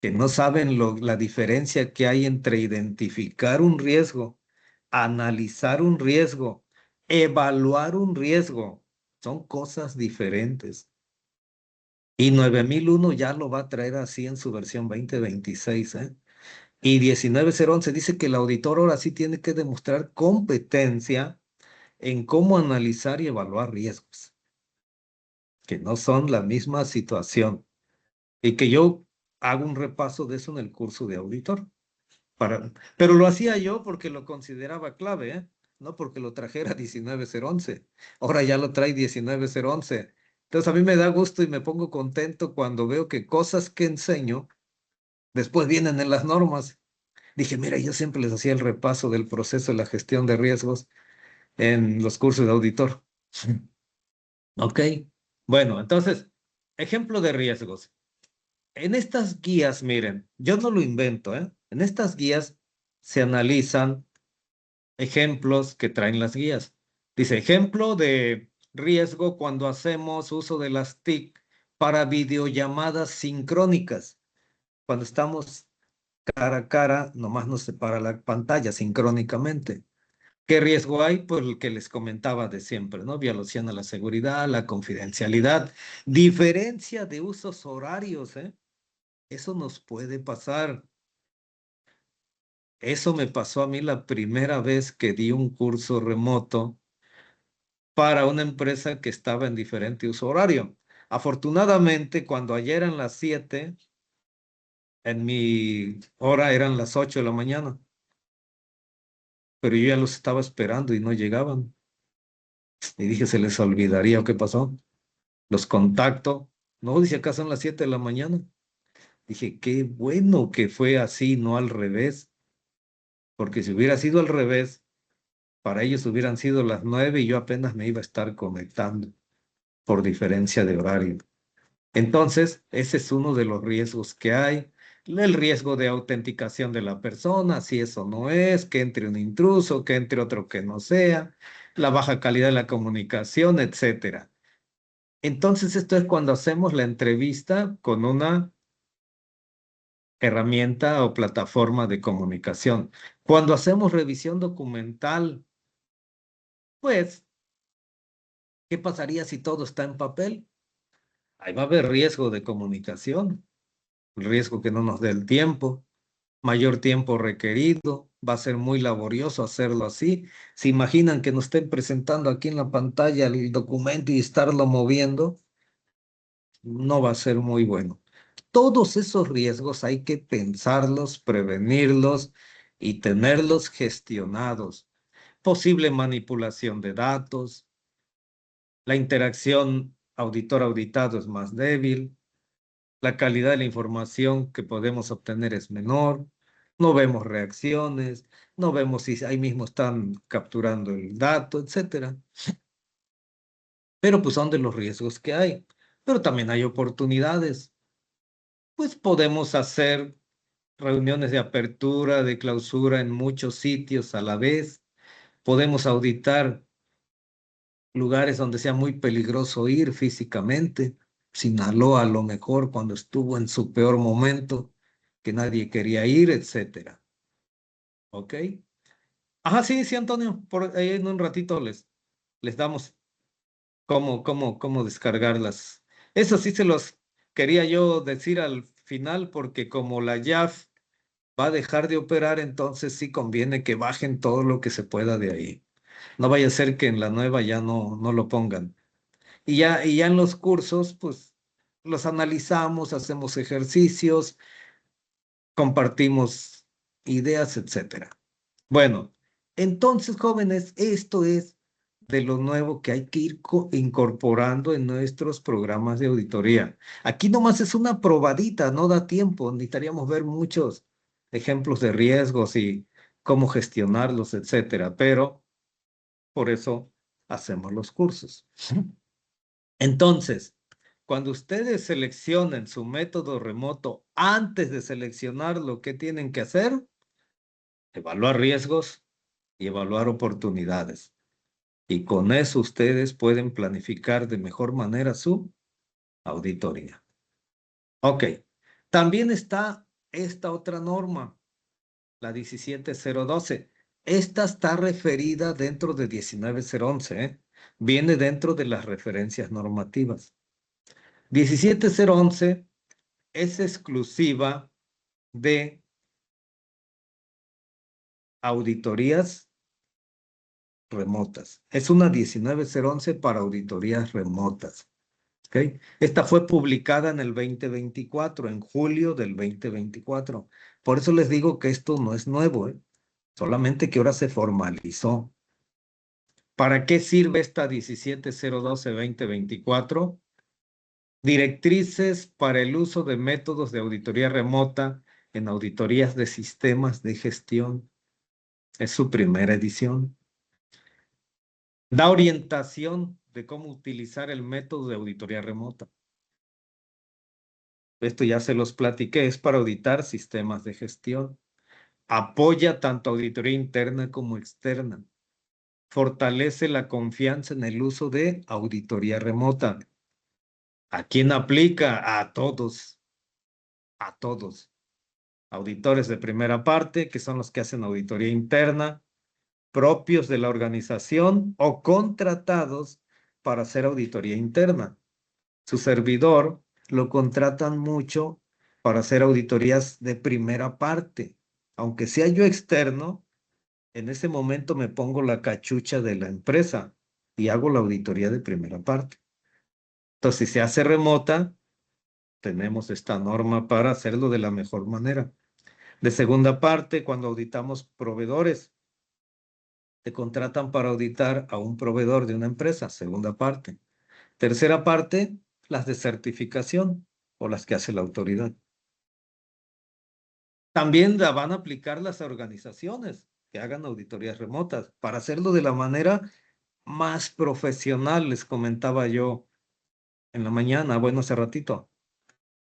que no saben la diferencia que hay entre identificar un riesgo, analizar un riesgo, evaluar un riesgo. Son cosas diferentes. Y 9001 ya lo va a traer así en su versión 2026, ¿eh? Y 19011 dice que el auditor ahora sí tiene que demostrar competencia en cómo analizar y evaluar riesgos, que no son la misma situación. Y que yo hago un repaso de eso en el curso de auditor. Pero lo hacía yo porque lo consideraba clave, ¿eh? No porque lo trajera 19011. Ahora ya lo trae 19011. Entonces a mí me da gusto y me pongo contento cuando veo que cosas que enseño después vienen en las normas. Dije, mira, yo siempre les hacía el repaso del proceso de la gestión de riesgos en los cursos de auditor. Ok. Bueno, entonces, ejemplo de riesgos. En estas guías, miren, yo no lo invento, ¿eh? En estas guías se analizan ejemplos que traen las guías. Dice, ejemplo de riesgo cuando hacemos uso de las TIC para videollamadas sincrónicas. Cuando estamos cara a cara, nomás nos separa la pantalla sincrónicamente. ¿Qué riesgo hay? Pues el que les comentaba de siempre, ¿no? Violación a la seguridad, la confidencialidad, diferencia de usos horarios, ¿eh? Eso nos puede pasar. Eso me pasó a mí la primera vez que di un curso remoto para una empresa que estaba en diferente uso horario. Afortunadamente, cuando ayer eran las 7, en mi hora eran las 8 de la mañana, pero yo ya los estaba esperando y no llegaban. Y dije, ¿se les olvidaría o qué pasó? Los contacto. No, dice acá son las 7 de la mañana. Dije, qué bueno que fue así, no al revés, porque si hubiera sido al revés, para ellos hubieran sido las 9 y yo apenas me iba a estar conectando por diferencia de horario. Entonces, ese es uno de los riesgos que hay. El riesgo de autenticación de la persona, si eso no es, que entre un intruso, que entre otro que no sea, la baja calidad de la comunicación, etcétera. Entonces, esto es cuando hacemos la entrevista con una herramienta o plataforma de comunicación. Cuando hacemos revisión documental, pues, ¿qué pasaría si todo está en papel? Ahí va a haber riesgo de comunicación, riesgo que no nos dé el tiempo, mayor tiempo requerido, va a ser muy laborioso hacerlo así. ¿Se imaginan que nos estén presentando aquí en la pantalla el documento y estarlo moviendo? No va a ser muy bueno. Todos esos riesgos hay que pensarlos, prevenirlos y tenerlos gestionados. Posible manipulación de datos, la interacción auditor-auditado es más débil, la calidad de la información que podemos obtener es menor, no vemos reacciones, no vemos si ahí mismo están capturando el dato, etcétera. Pero pues son de los riesgos que hay. Pero también hay oportunidades. Pues podemos hacer reuniones de apertura, de clausura en muchos sitios a la vez. Podemos auditar lugares donde sea muy peligroso ir físicamente. Sinaloa a lo mejor cuando estuvo en su peor momento, que nadie quería ir, etcétera. ¿Ok? Ajá, sí, sí, Antonio. Por ahí en un ratito les damos cómo descargarlas. Eso sí se los quería yo decir al final, porque como la JAF va a dejar de operar, entonces sí conviene que bajen todo lo que se pueda de ahí. No vaya a ser que en la nueva ya no lo pongan. Y ya en los cursos, pues los analizamos, hacemos ejercicios, compartimos ideas, etcétera. Bueno, entonces, jóvenes, esto es de lo nuevo que hay que ir incorporando en nuestros programas de auditoría. Aquí nomás es una probadita, no da tiempo, necesitaríamos ver muchos ejemplos de riesgos y cómo gestionarlos, etcétera, pero por eso hacemos los cursos. Entonces, cuando ustedes seleccionen su método remoto, antes de seleccionar lo que tienen que hacer, evaluar riesgos y evaluar oportunidades. Y con eso ustedes pueden planificar de mejor manera su auditoría. Ok. También está esta otra norma, la 17012. Esta está referida dentro de 19011, ¿eh? Viene dentro de las referencias normativas. 17011 es exclusiva de auditorías remotas. Es una 19011 para auditorías remotas. ¿Ok? Esta fue publicada en el 2024, en julio del 2024. Por eso les digo que esto no es nuevo, ¿eh? Solamente que ahora se formalizó. ¿Para qué sirve esta 17012-2024? Directrices para el uso de métodos de auditoría remota en auditorías de sistemas de gestión. Es su primera edición. Da orientación de cómo utilizar el método de auditoría remota. Esto ya se los platiqué, es para auditar sistemas de gestión. Apoya tanto auditoría interna como externa. Fortalece la confianza en el uso de auditoría remota. ¿A quién aplica? A todos, a todos. Auditores de primera parte, que son los que hacen auditoría interna, propios de la organización o contratados para hacer auditoría interna. Su servidor lo contratan mucho para hacer auditorías de primera parte. Aunque sea yo externo, en ese momento me pongo la cachucha de la empresa y hago la auditoría de primera parte. Entonces, si se hace remota, tenemos esta norma para hacerlo de la mejor manera. De segunda parte, cuando auditamos proveedores, te contratan para auditar a un proveedor de una empresa, segunda parte. Tercera parte, las de certificación o las que hace la autoridad. También la van a aplicar las organizaciones que hagan auditorías remotas para hacerlo de la manera más profesional, les comentaba yo en la mañana, bueno, hace ratito.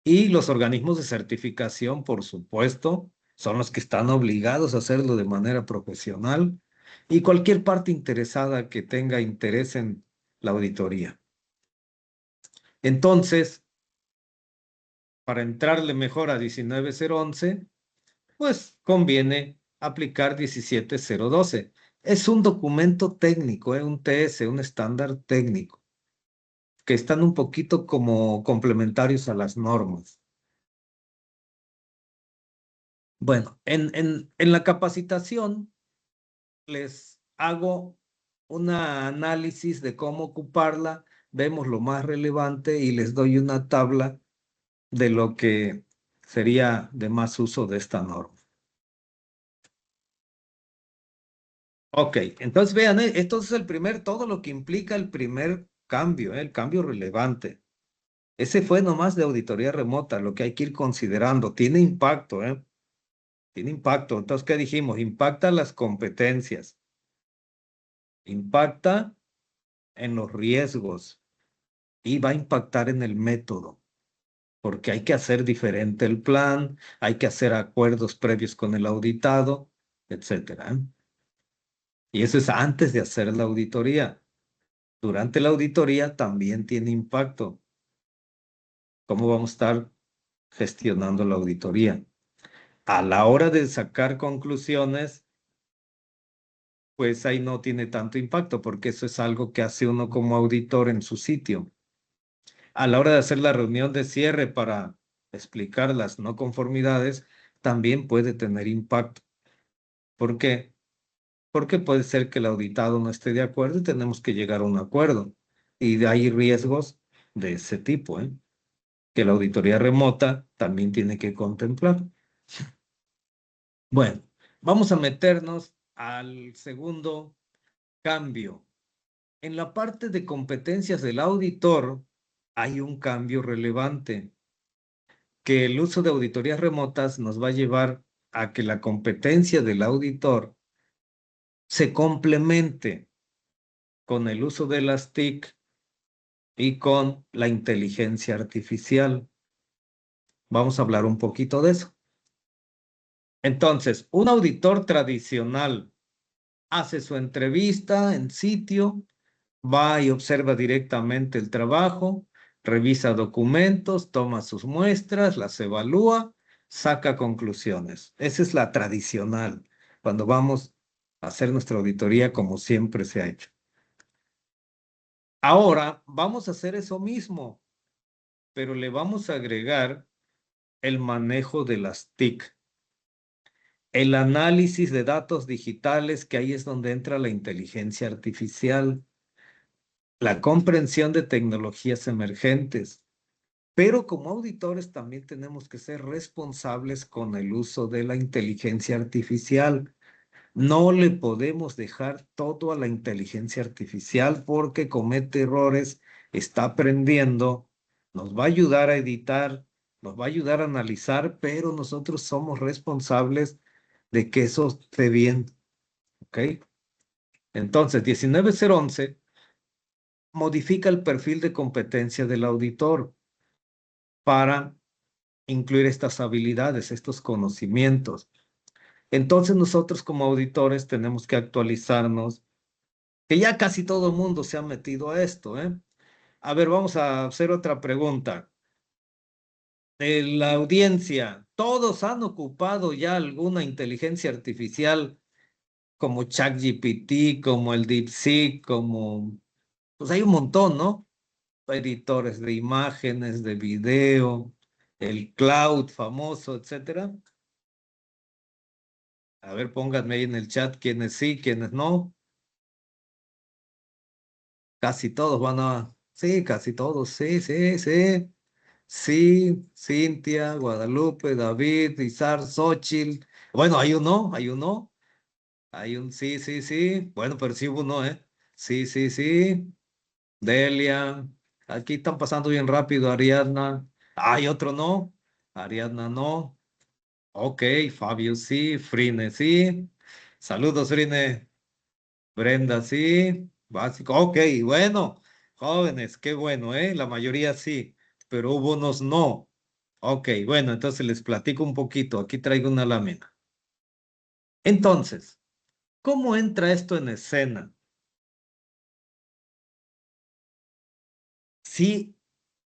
Y los organismos de certificación, por supuesto, son los que están obligados a hacerlo de manera profesional y cualquier parte interesada que tenga interés en la auditoría. Entonces, para entrarle mejor a 19011, pues conviene aplicar 17012. Es un documento técnico, un TS, un estándar técnico, que están un poquito como complementarios a las normas. Bueno, en la capacitación les hago un análisis de cómo ocuparla, vemos lo más relevante y les doy una tabla de lo que sería de más uso de esta norma. Ok, entonces vean, esto es todo lo que implica el primer cambio, el cambio relevante. Ese fue nomás de auditoría remota, lo que hay que ir considerando. Tiene impacto, ¿eh? Tiene impacto. Entonces, ¿qué dijimos? Impacta las competencias, impacta en los riesgos y va a impactar en el método, porque hay que hacer diferente el plan, hay que hacer acuerdos previos con el auditado, etcétera, ¿eh? Y eso es antes de hacer la auditoría. Durante la auditoría también tiene impacto. ¿Cómo vamos a estar gestionando la auditoría? A la hora de sacar conclusiones, pues ahí no tiene tanto impacto porque eso es algo que hace uno como auditor en su sitio. A la hora de hacer la reunión de cierre para explicar las no conformidades, también puede tener impacto. ¿Por qué? Porque puede ser que el auditado no esté de acuerdo y tenemos que llegar a un acuerdo. Y hay riesgos de ese tipo, ¿eh? Que la auditoría remota también tiene que contemplar. Bueno, vamos a meternos al segundo cambio. En la parte de competencias del auditor hay un cambio relevante, que el uso de auditorías remotas nos va a llevar a que la competencia del auditor se complemente con el uso de las TIC y con la inteligencia artificial. Vamos a hablar un poquito de eso. Entonces, un auditor tradicional hace su entrevista en sitio, va y observa directamente el trabajo, revisa documentos, toma sus muestras, las evalúa, saca conclusiones. Esa es la tradicional, cuando vamos a hacer nuestra auditoría como siempre se ha hecho. Ahora vamos a hacer eso mismo, pero le vamos a agregar el manejo de las TIC, el análisis de datos digitales, que ahí es donde entra la inteligencia artificial, la comprensión de tecnologías emergentes. Pero como auditores también tenemos que ser responsables con el uso de la inteligencia artificial. No le podemos dejar todo a la inteligencia artificial porque comete errores, está aprendiendo, nos va a ayudar a editar, nos va a ayudar a analizar, pero nosotros somos responsables de que eso esté bien. ¿Ok? Entonces, 19011 modifica el perfil de competencia del auditor para incluir estas habilidades, estos conocimientos. Entonces nosotros como auditores tenemos que actualizarnos, que ya casi todo el mundo se ha metido a esto, ¿eh? A ver, vamos a hacer otra pregunta. En la audiencia, ¿todos han ocupado ya alguna inteligencia artificial como ChatGPT, como el DeepSeek, como, pues hay un montón, ¿no? Editores de imágenes, de video, el cloud famoso, etcétera. A ver, pónganme ahí en el chat quiénes sí, quiénes no. Casi todos van a... Sí, casi todos, sí, sí, sí. Sí, Cintia, Guadalupe, David, Izar, Xochitl. Bueno, hay uno, hay uno. Hay un sí, sí, sí. Bueno, pero sí hubo uno, ¿eh? Sí, sí, sí. Delia. Aquí están pasando bien rápido, Ariadna. Hay otro no. Ariadna no. Ok, Fabio sí. Frine sí. Saludos, Frine. Brenda sí. Básico. Ok, bueno. Jóvenes, qué bueno, ¿eh? La mayoría sí, pero hubo unos no. Ok, bueno, entonces les platico un poquito. Aquí traigo una lámina. Entonces, ¿cómo entra esto en escena? Sí,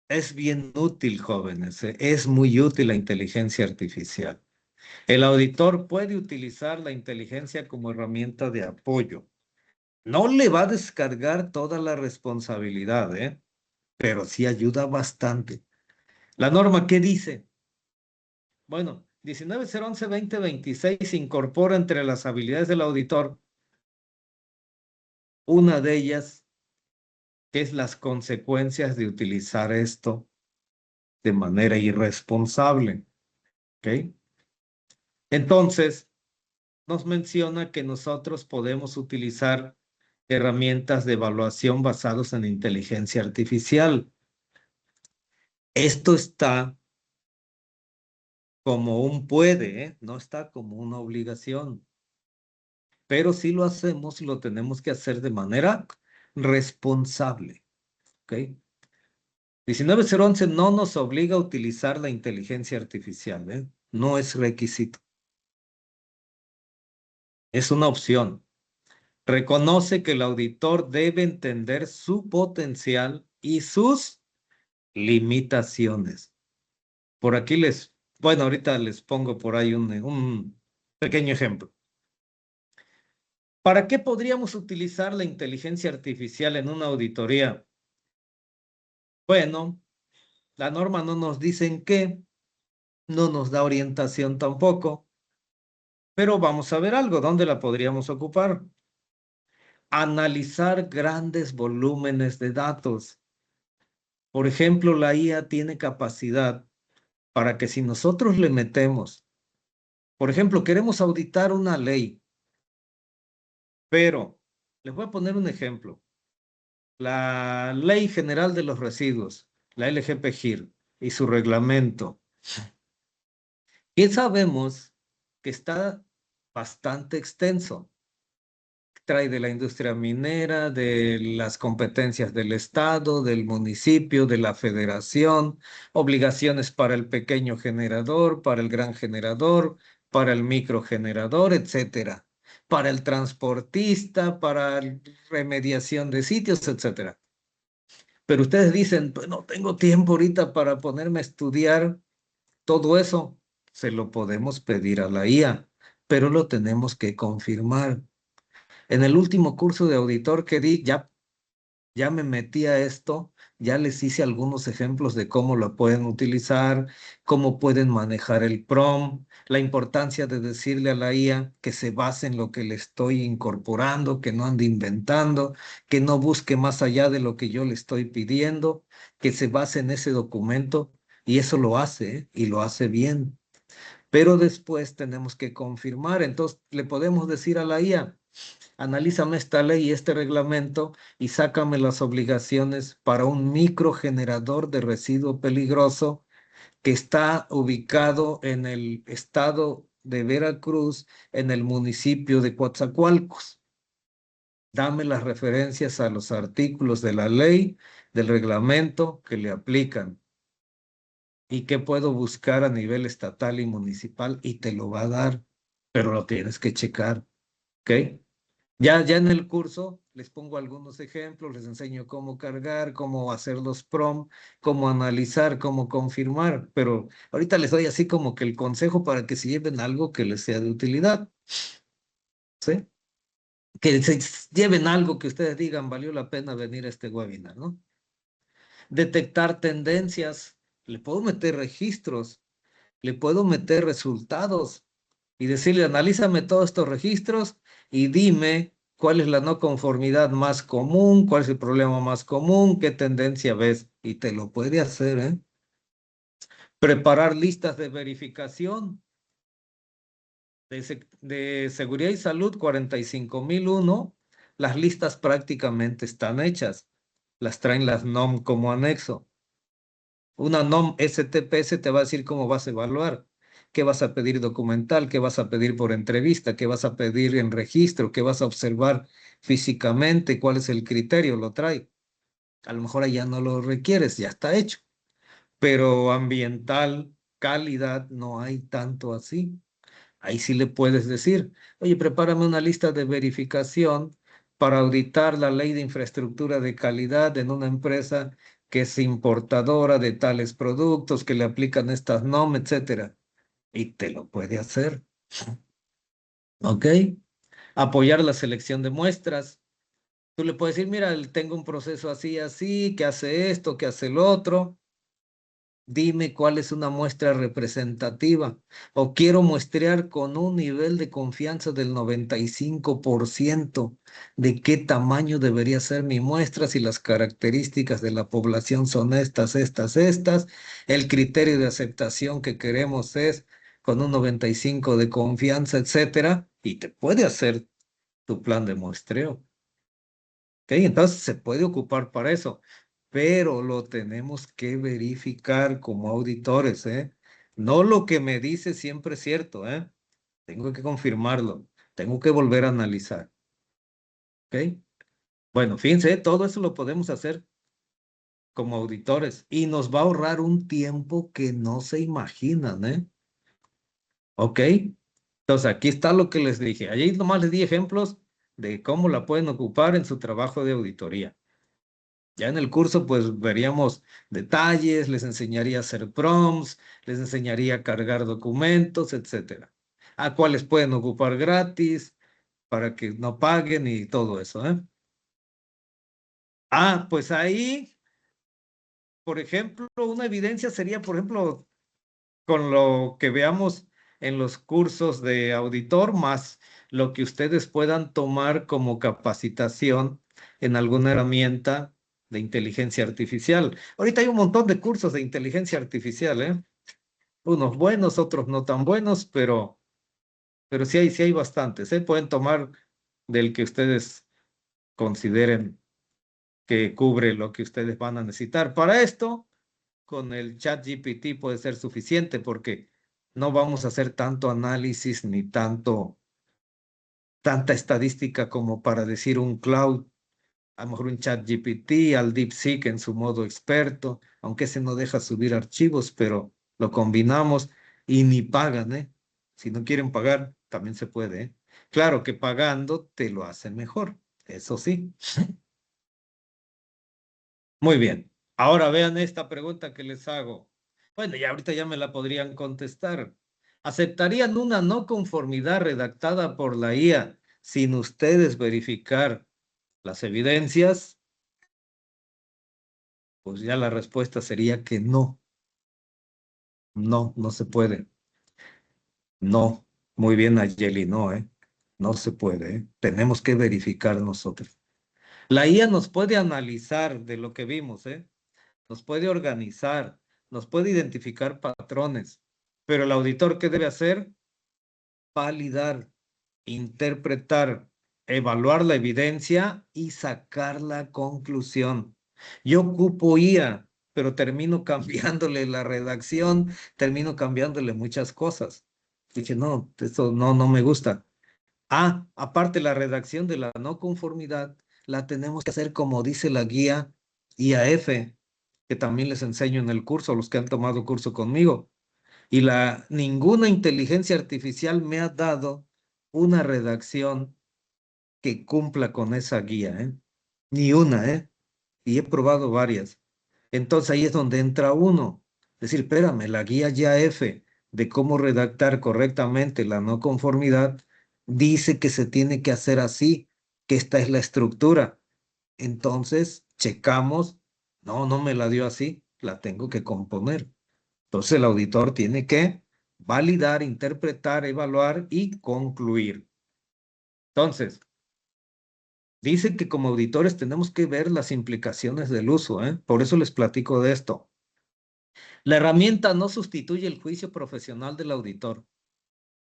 es bien útil, jóvenes. Es muy útil la inteligencia artificial. El auditor puede utilizar la inteligencia como herramienta de apoyo. No le va a descargar toda la responsabilidad, ¿eh? Pero sí ayuda bastante. La norma, ¿qué dice? Bueno, 19.011.2026 incorpora entre las habilidades del auditor una de ellas, que es las consecuencias de utilizar esto de manera irresponsable. ¿Ok? Entonces, nos menciona que nosotros podemos utilizar herramientas de evaluación basadas en inteligencia artificial. Esto está como un puede, ¿eh? No está como una obligación, pero si lo hacemos, lo tenemos que hacer de manera responsable. ¿Ok? 19.011 no nos obliga a utilizar la inteligencia artificial, ¿eh? No es requisito, es una opción. Reconoce que el auditor debe entender su potencial y sus limitaciones. Por aquí bueno, ahorita les pongo por ahí un pequeño ejemplo. ¿Para qué podríamos utilizar la inteligencia artificial en una auditoría? Bueno, la norma no nos dice en qué, no nos da orientación tampoco, pero vamos a ver algo, ¿dónde la podríamos ocupar? Analizar grandes volúmenes de datos. Por ejemplo, la IA tiene capacidad para que si nosotros le metemos, por ejemplo, queremos auditar una ley, pero les voy a poner un ejemplo. La Ley General de los Residuos, la LGP-GIR y su reglamento, y sabemos que está bastante extenso. Trae de la industria minera, de las competencias del Estado, del municipio, de la federación, obligaciones para el pequeño generador, para el gran generador, para el microgenerador, etcétera, para el transportista, para remediación de sitios, etcétera. Pero ustedes dicen, pues no tengo tiempo ahorita para ponerme a estudiar todo eso. Se lo podemos pedir a la IA, pero lo tenemos que confirmar. En el último curso de auditor que di, ya me metí a esto, ya les hice algunos ejemplos de cómo lo pueden utilizar, cómo pueden manejar el prompt, la importancia de decirle a la IA que se base en lo que le estoy incorporando, que no ande inventando, que no busque más allá de lo que yo le estoy pidiendo, que se base en ese documento, y eso lo hace, ¿eh? Y lo hace bien. Pero después tenemos que confirmar, entonces le podemos decir a la IA, analízame esta ley y este reglamento y sácame las obligaciones para un microgenerador de residuo peligroso que está ubicado en el estado de Veracruz, en el municipio de Coatzacoalcos. Dame las referencias a los artículos de la ley, del reglamento que le aplican y qué puedo buscar a nivel estatal y municipal y te lo va a dar, pero lo tienes que checar, ¿ok? Ya en el curso les pongo algunos ejemplos, les enseño cómo cargar, cómo hacer los prompts, cómo analizar, cómo confirmar, pero ahorita les doy así como que el consejo para que se lleven algo que les sea de utilidad, ¿sí? que se lleven algo que ustedes digan, valió la pena venir a este webinar, ¿no? Detectar tendencias, le puedo meter registros, le puedo meter resultados y decirle, analízame todos estos registros y dime cuál es la no conformidad más común, cuál es el problema más común, qué tendencia ves. Y te lo puede hacer, ¿eh? Preparar listas de verificación de seguridad y salud 45001. Las listas prácticamente están hechas. Las traen las NOM como anexo. Una NOM STPS te va a decir cómo vas a evaluar, qué vas a pedir documental, qué vas a pedir por entrevista, qué vas a pedir en registro, qué vas a observar físicamente, cuál es el criterio, lo trae. A lo mejor allá no lo requieres, ya está hecho. Pero ambiental, calidad, no hay tanto así. Ahí sí le puedes decir, oye, prepárame una lista de verificación para auditar la ley de infraestructura de calidad en una empresa que es importadora de tales productos, que le aplican estas normas, etcétera. Y te lo puede hacer, ¿ok? Apoyar la selección de muestras. Tú le puedes decir, mira, tengo un proceso así, así, que hace esto, que hace el otro. Dime cuál es una muestra representativa o quiero muestrear con un nivel de confianza del 95% de qué tamaño debería ser mi muestra si las características de la población son estas, estas, estas. El criterio de aceptación que queremos es con un 95 de confianza, etcétera, y te puede hacer tu plan de muestreo. ¿Ok? Entonces se puede ocupar para eso, pero lo tenemos que verificar como auditores, ¿eh? No lo que me dice siempre es cierto, ¿eh? Tengo que confirmarlo, tengo que volver a analizar, ¿ok? Bueno, fíjense, todo eso lo podemos hacer como auditores y nos va a ahorrar un tiempo que no se imaginan, ¿eh? ¿Ok? Entonces aquí está lo que les dije. Allí nomás les di ejemplos de cómo la pueden ocupar en su trabajo de auditoría. Ya en el curso pues veríamos detalles, les enseñaría a hacer prompts, les enseñaría a cargar documentos, etcétera. A cuáles pueden ocupar gratis para que no paguen y todo eso, ¿eh? Ah, pues ahí, por ejemplo, una evidencia sería, por ejemplo, con lo que veamos en los cursos de auditor, más lo que ustedes puedan tomar como capacitación en alguna herramienta de inteligencia artificial. Ahorita hay un montón de cursos de inteligencia artificial, ¿eh? Unos buenos, otros no tan buenos, pero sí hay bastantes, ¿eh? Pueden tomar del que ustedes consideren que cubre lo que ustedes van a necesitar. Para esto, con el chat GPT puede ser suficiente porque no vamos a hacer tanto análisis ni tanta estadística como para decir un cloud, a lo mejor un chat GPT, al DeepSeek en su modo experto, aunque ese no deja subir archivos, pero lo combinamos y ni pagan, ¿eh? Si no quieren pagar, también se puede, ¿eh? Claro que pagando te lo hacen mejor, eso sí. Muy bien. Ahora vean esta pregunta que les hago. Bueno, ya ahorita ya me la podrían contestar. ¿Aceptarían una no conformidad redactada por la IA sin ustedes verificar las evidencias? Pues ya la respuesta sería que no. No, no se puede. No. Muy bien, Ayeli, no, ¿eh? No se puede, ¿eh? Tenemos que verificar nosotros. La IA nos puede analizar de lo que vimos, ¿eh? Nos puede organizar, nos puede identificar patrones, pero el auditor, ¿qué debe hacer? Validar, interpretar, evaluar la evidencia y sacar la conclusión. Yo ocupo IA, pero termino cambiándole la redacción, termino cambiándole muchas cosas. Dije, no, esto no me gusta. Ah, aparte la redacción de la no conformidad, la tenemos que hacer como dice la guía IAF, que también les enseño en el curso, los que han tomado curso conmigo. Y ninguna inteligencia artificial me ha dado una redacción que cumpla con esa guía, ¿eh? Ni una, ¿eh? Y he probado varias. Entonces ahí es donde entra uno. Decir, espérame, la guía IAF de cómo redactar correctamente la no conformidad dice que se tiene que hacer así. que esta es la estructura. Entonces, checamos, no me la dio así, la tengo que componer. Entonces, el auditor tiene que validar, interpretar, evaluar y concluir. Entonces, dice que como auditores tenemos que ver las implicaciones del uso, ¿eh? Por eso les platico de esto. La herramienta no sustituye el juicio profesional del auditor.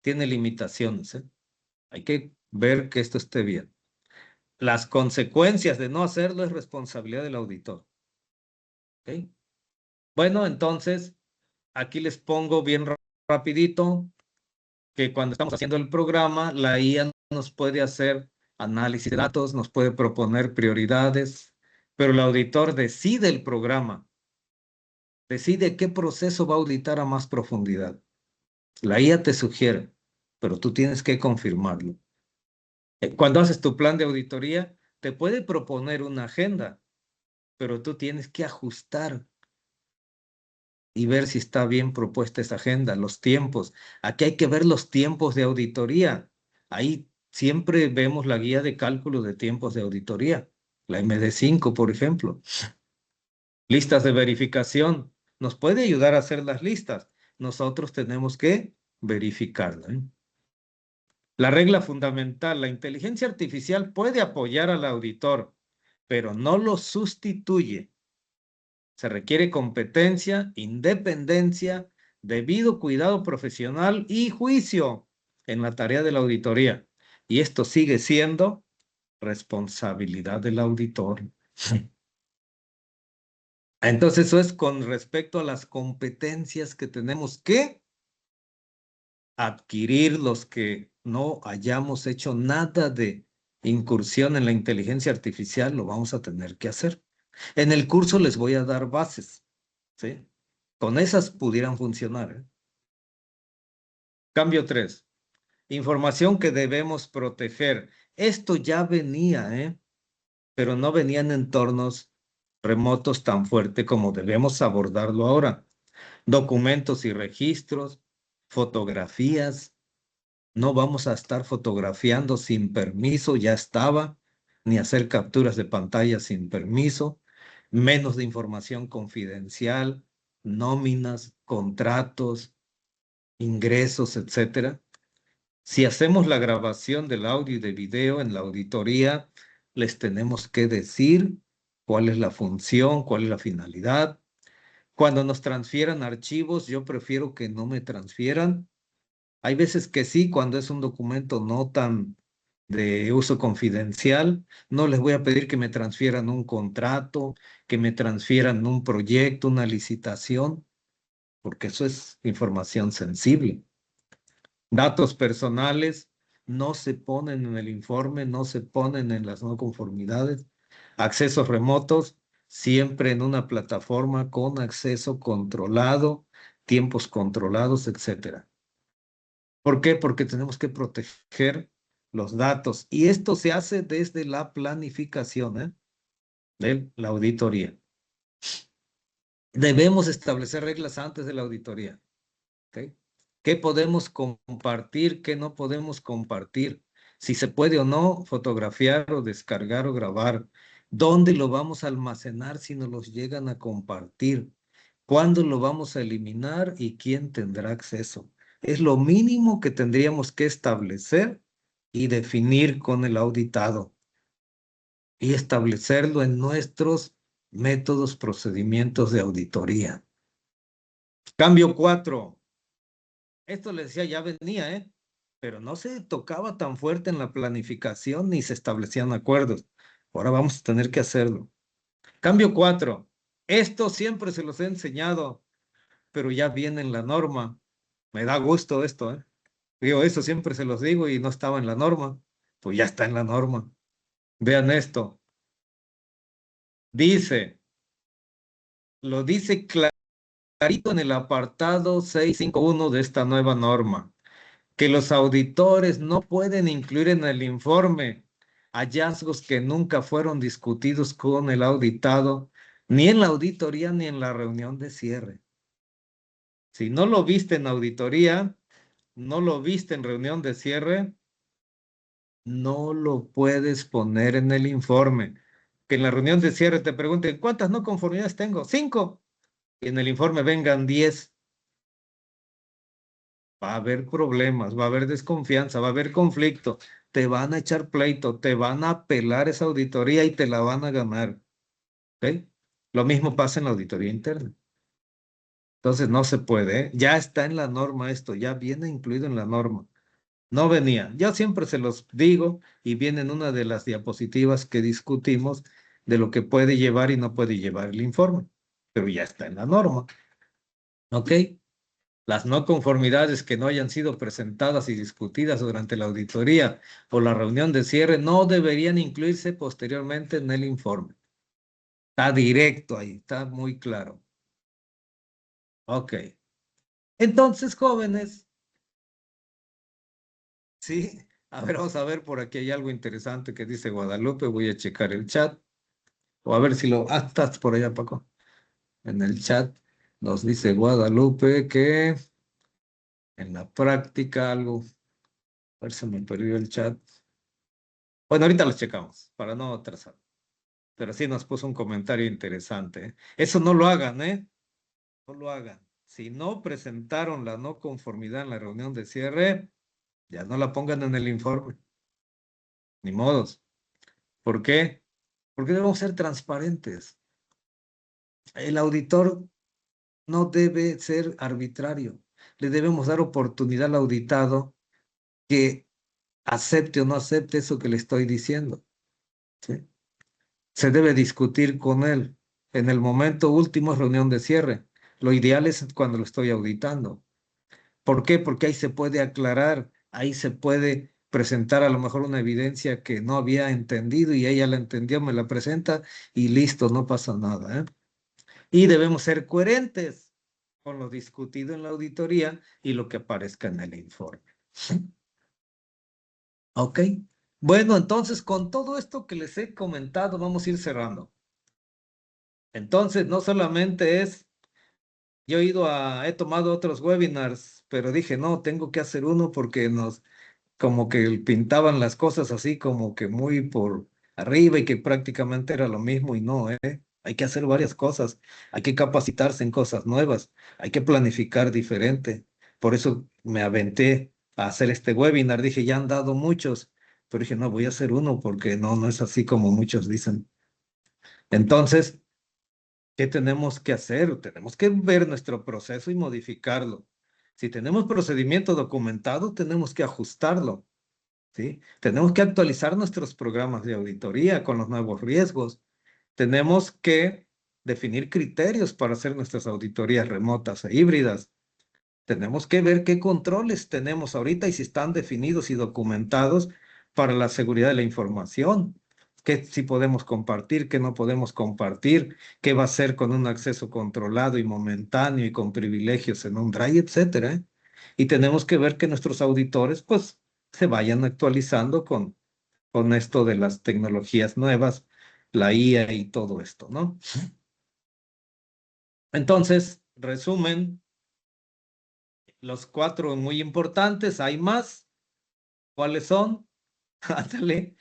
Tiene limitaciones, ¿eh? Hay que ver que esto esté bien. Las consecuencias de no hacerlo es responsabilidad del auditor. ¿Ok? Bueno, entonces, aquí les pongo bien rapidito que cuando estamos haciendo el programa, la IA nos puede hacer análisis de datos, nos puede proponer prioridades, pero el auditor decide el programa, decide qué proceso va a auditar a más profundidad. La IA te sugiere, pero tú tienes que confirmarlo. Cuando haces tu plan de auditoría, te puede proponer una agenda, pero tú tienes que ajustar y ver si está bien propuesta esa agenda, los tiempos. Aquí hay que ver los tiempos de auditoría. Ahí siempre vemos la guía de cálculo de tiempos de auditoría, la MD5, por ejemplo. Listas de verificación. Nos puede ayudar a hacer las listas. Nosotros tenemos que verificarla, ¿eh? La regla fundamental, la inteligencia artificial puede apoyar al auditor, pero no lo sustituye. Se requiere competencia, independencia, debido cuidado profesional y juicio en la tarea de la auditoría. Y esto sigue siendo responsabilidad del auditor. Entonces, eso es con respecto a las competencias que tenemos que adquirir los que no hayamos hecho nada de incursión en la inteligencia artificial, lo vamos a tener que hacer. En el curso les voy a dar bases, ¿sí? Con esas pudieran funcionar, ¿eh? Cambio 3. Información que debemos proteger. Esto ya venía, ¿eh? Pero no venía en entornos remotos tan fuerte como debemos abordarlo ahora. Documentos y registros, fotografías. No vamos a estar fotografiando sin permiso, ya estaba, ni hacer capturas de pantalla sin permiso, menos de información confidencial, nóminas, contratos, ingresos, etcétera. Si hacemos la grabación del audio y de video en la auditoría, les tenemos que decir cuál es la función, cuál es la finalidad. Cuando nos transfieran archivos, yo prefiero que no me transfieran. Hay veces que sí, cuando es un documento no tan de uso confidencial, no les voy a pedir que me transfieran un contrato, que me transfieran un proyecto, una licitación, porque eso es información sensible. Datos personales no se ponen en el informe, no se ponen en las no conformidades. Accesos remotos, siempre en una plataforma con acceso controlado, tiempos controlados, etcétera. ¿Por qué? Porque tenemos que proteger los datos. Y esto se hace desde la planificación, ¿eh? De la auditoría. Debemos establecer reglas antes de la auditoría. ¿Ok? ¿Qué podemos compartir? ¿Qué no podemos compartir? Si se puede o no fotografiar o descargar o grabar. ¿Dónde lo vamos a almacenar si nos los llegan a compartir? ¿Cuándo lo vamos a eliminar y quién tendrá acceso? Es lo mínimo que tendríamos que establecer y definir con el auditado y establecerlo en nuestros métodos, procedimientos de auditoría. Cambio 4. Esto les decía, ya venía, ¿eh? Pero no se tocaba tan fuerte en la planificación ni se establecían acuerdos. Ahora vamos a tener que hacerlo. Cambio 4. Esto siempre se los he enseñado, pero ya viene en la norma. Me da gusto esto, ¿eh? Digo, eso siempre se los digo y no estaba en la norma. Pues ya está en la norma. Vean esto. Dice, lo dice clarito en el apartado 651 de esta nueva norma, que los auditores no pueden incluir en el informe hallazgos que nunca fueron discutidos con el auditado, ni en la auditoría ni en la reunión de cierre. Si no lo viste en auditoría, no lo viste en reunión de cierre, no lo puedes poner en el informe. Que en la reunión de cierre te pregunten, ¿cuántas no conformidades tengo? 5. Y en el informe vengan 10. Va a haber problemas, va a haber desconfianza, va a haber conflicto. Te van a echar pleito, te van a apelar esa auditoría y te la van a ganar. ¿Ok? Lo mismo pasa en la auditoría interna. Entonces no se puede, ¿eh? Ya está en la norma esto, ya viene incluido en la norma. No venía. Yo siempre se los digo y viene en una de las diapositivas que discutimos de lo que puede llevar y no puede llevar el informe, pero ya está en la norma. ¿Ok? Las no conformidades que no hayan sido presentadas y discutidas durante la auditoría o la reunión de cierre no deberían incluirse posteriormente en el informe. Está directo ahí, está muy claro. Ok. Entonces, jóvenes, sí. A ver, vamos a ver, por aquí hay algo interesante que dice Guadalupe. Voy a checar el chat. O a ver si lo... Ah, estás por allá, Paco. En el chat nos dice Guadalupe que en la práctica algo... A ver, se me perdió el chat. Bueno, ahorita lo checamos para no atrasar. Pero sí nos puso un comentario interesante, ¿eh? Eso no lo hagan, ¿eh? No lo hagan. Si no presentaron la no conformidad en la reunión de cierre, ya no la pongan en el informe. Ni modos. ¿Por qué? Porque debemos ser transparentes. El auditor no debe ser arbitrario. Le debemos dar oportunidad al auditado que acepte o no acepte eso que le estoy diciendo. ¿Sí? Se debe discutir con él. En el momento último, reunión de cierre. Lo ideal es cuando lo estoy auditando. ¿Por qué? Porque ahí se puede aclarar, ahí se puede presentar a lo mejor una evidencia que no había entendido y ella la entendió, me la presenta y listo, no pasa nada, ¿eh? Y debemos ser coherentes con lo discutido en la auditoría y lo que aparezca en el informe. ¿Ok? Bueno, entonces con todo esto que les he comentado, vamos a ir cerrando. Entonces, no solamente es, yo he tomado otros webinars, pero dije, no, tengo que hacer uno porque como que pintaban las cosas así como que muy por arriba y que prácticamente era lo mismo y no, ¿eh? Hay que hacer varias cosas, hay que capacitarse en cosas nuevas, hay que planificar diferente. Por eso me aventé a hacer este webinar. Dije, ya han dado muchos, pero dije, no, voy a hacer uno porque no es así como muchos dicen. Entonces, ¿qué tenemos que hacer? Tenemos que ver nuestro proceso y modificarlo. Si tenemos procedimiento documentado, tenemos que ajustarlo. ¿Sí? Tenemos que actualizar nuestros programas de auditoría con los nuevos riesgos. Tenemos que definir criterios para hacer nuestras auditorías remotas e híbridas. Tenemos que ver qué controles tenemos ahorita y si están definidos y documentados para la seguridad de la información. Qué si podemos compartir, qué no podemos compartir, qué va a ser con un acceso controlado y momentáneo y con privilegios en un drive, etcétera, ¿eh? Y tenemos que ver que nuestros auditores, pues, se vayan actualizando con esto de las tecnologías nuevas, la IA y todo esto, ¿no? Entonces, resumen, los 4 muy importantes, hay más. ¿Cuáles son? Ándale.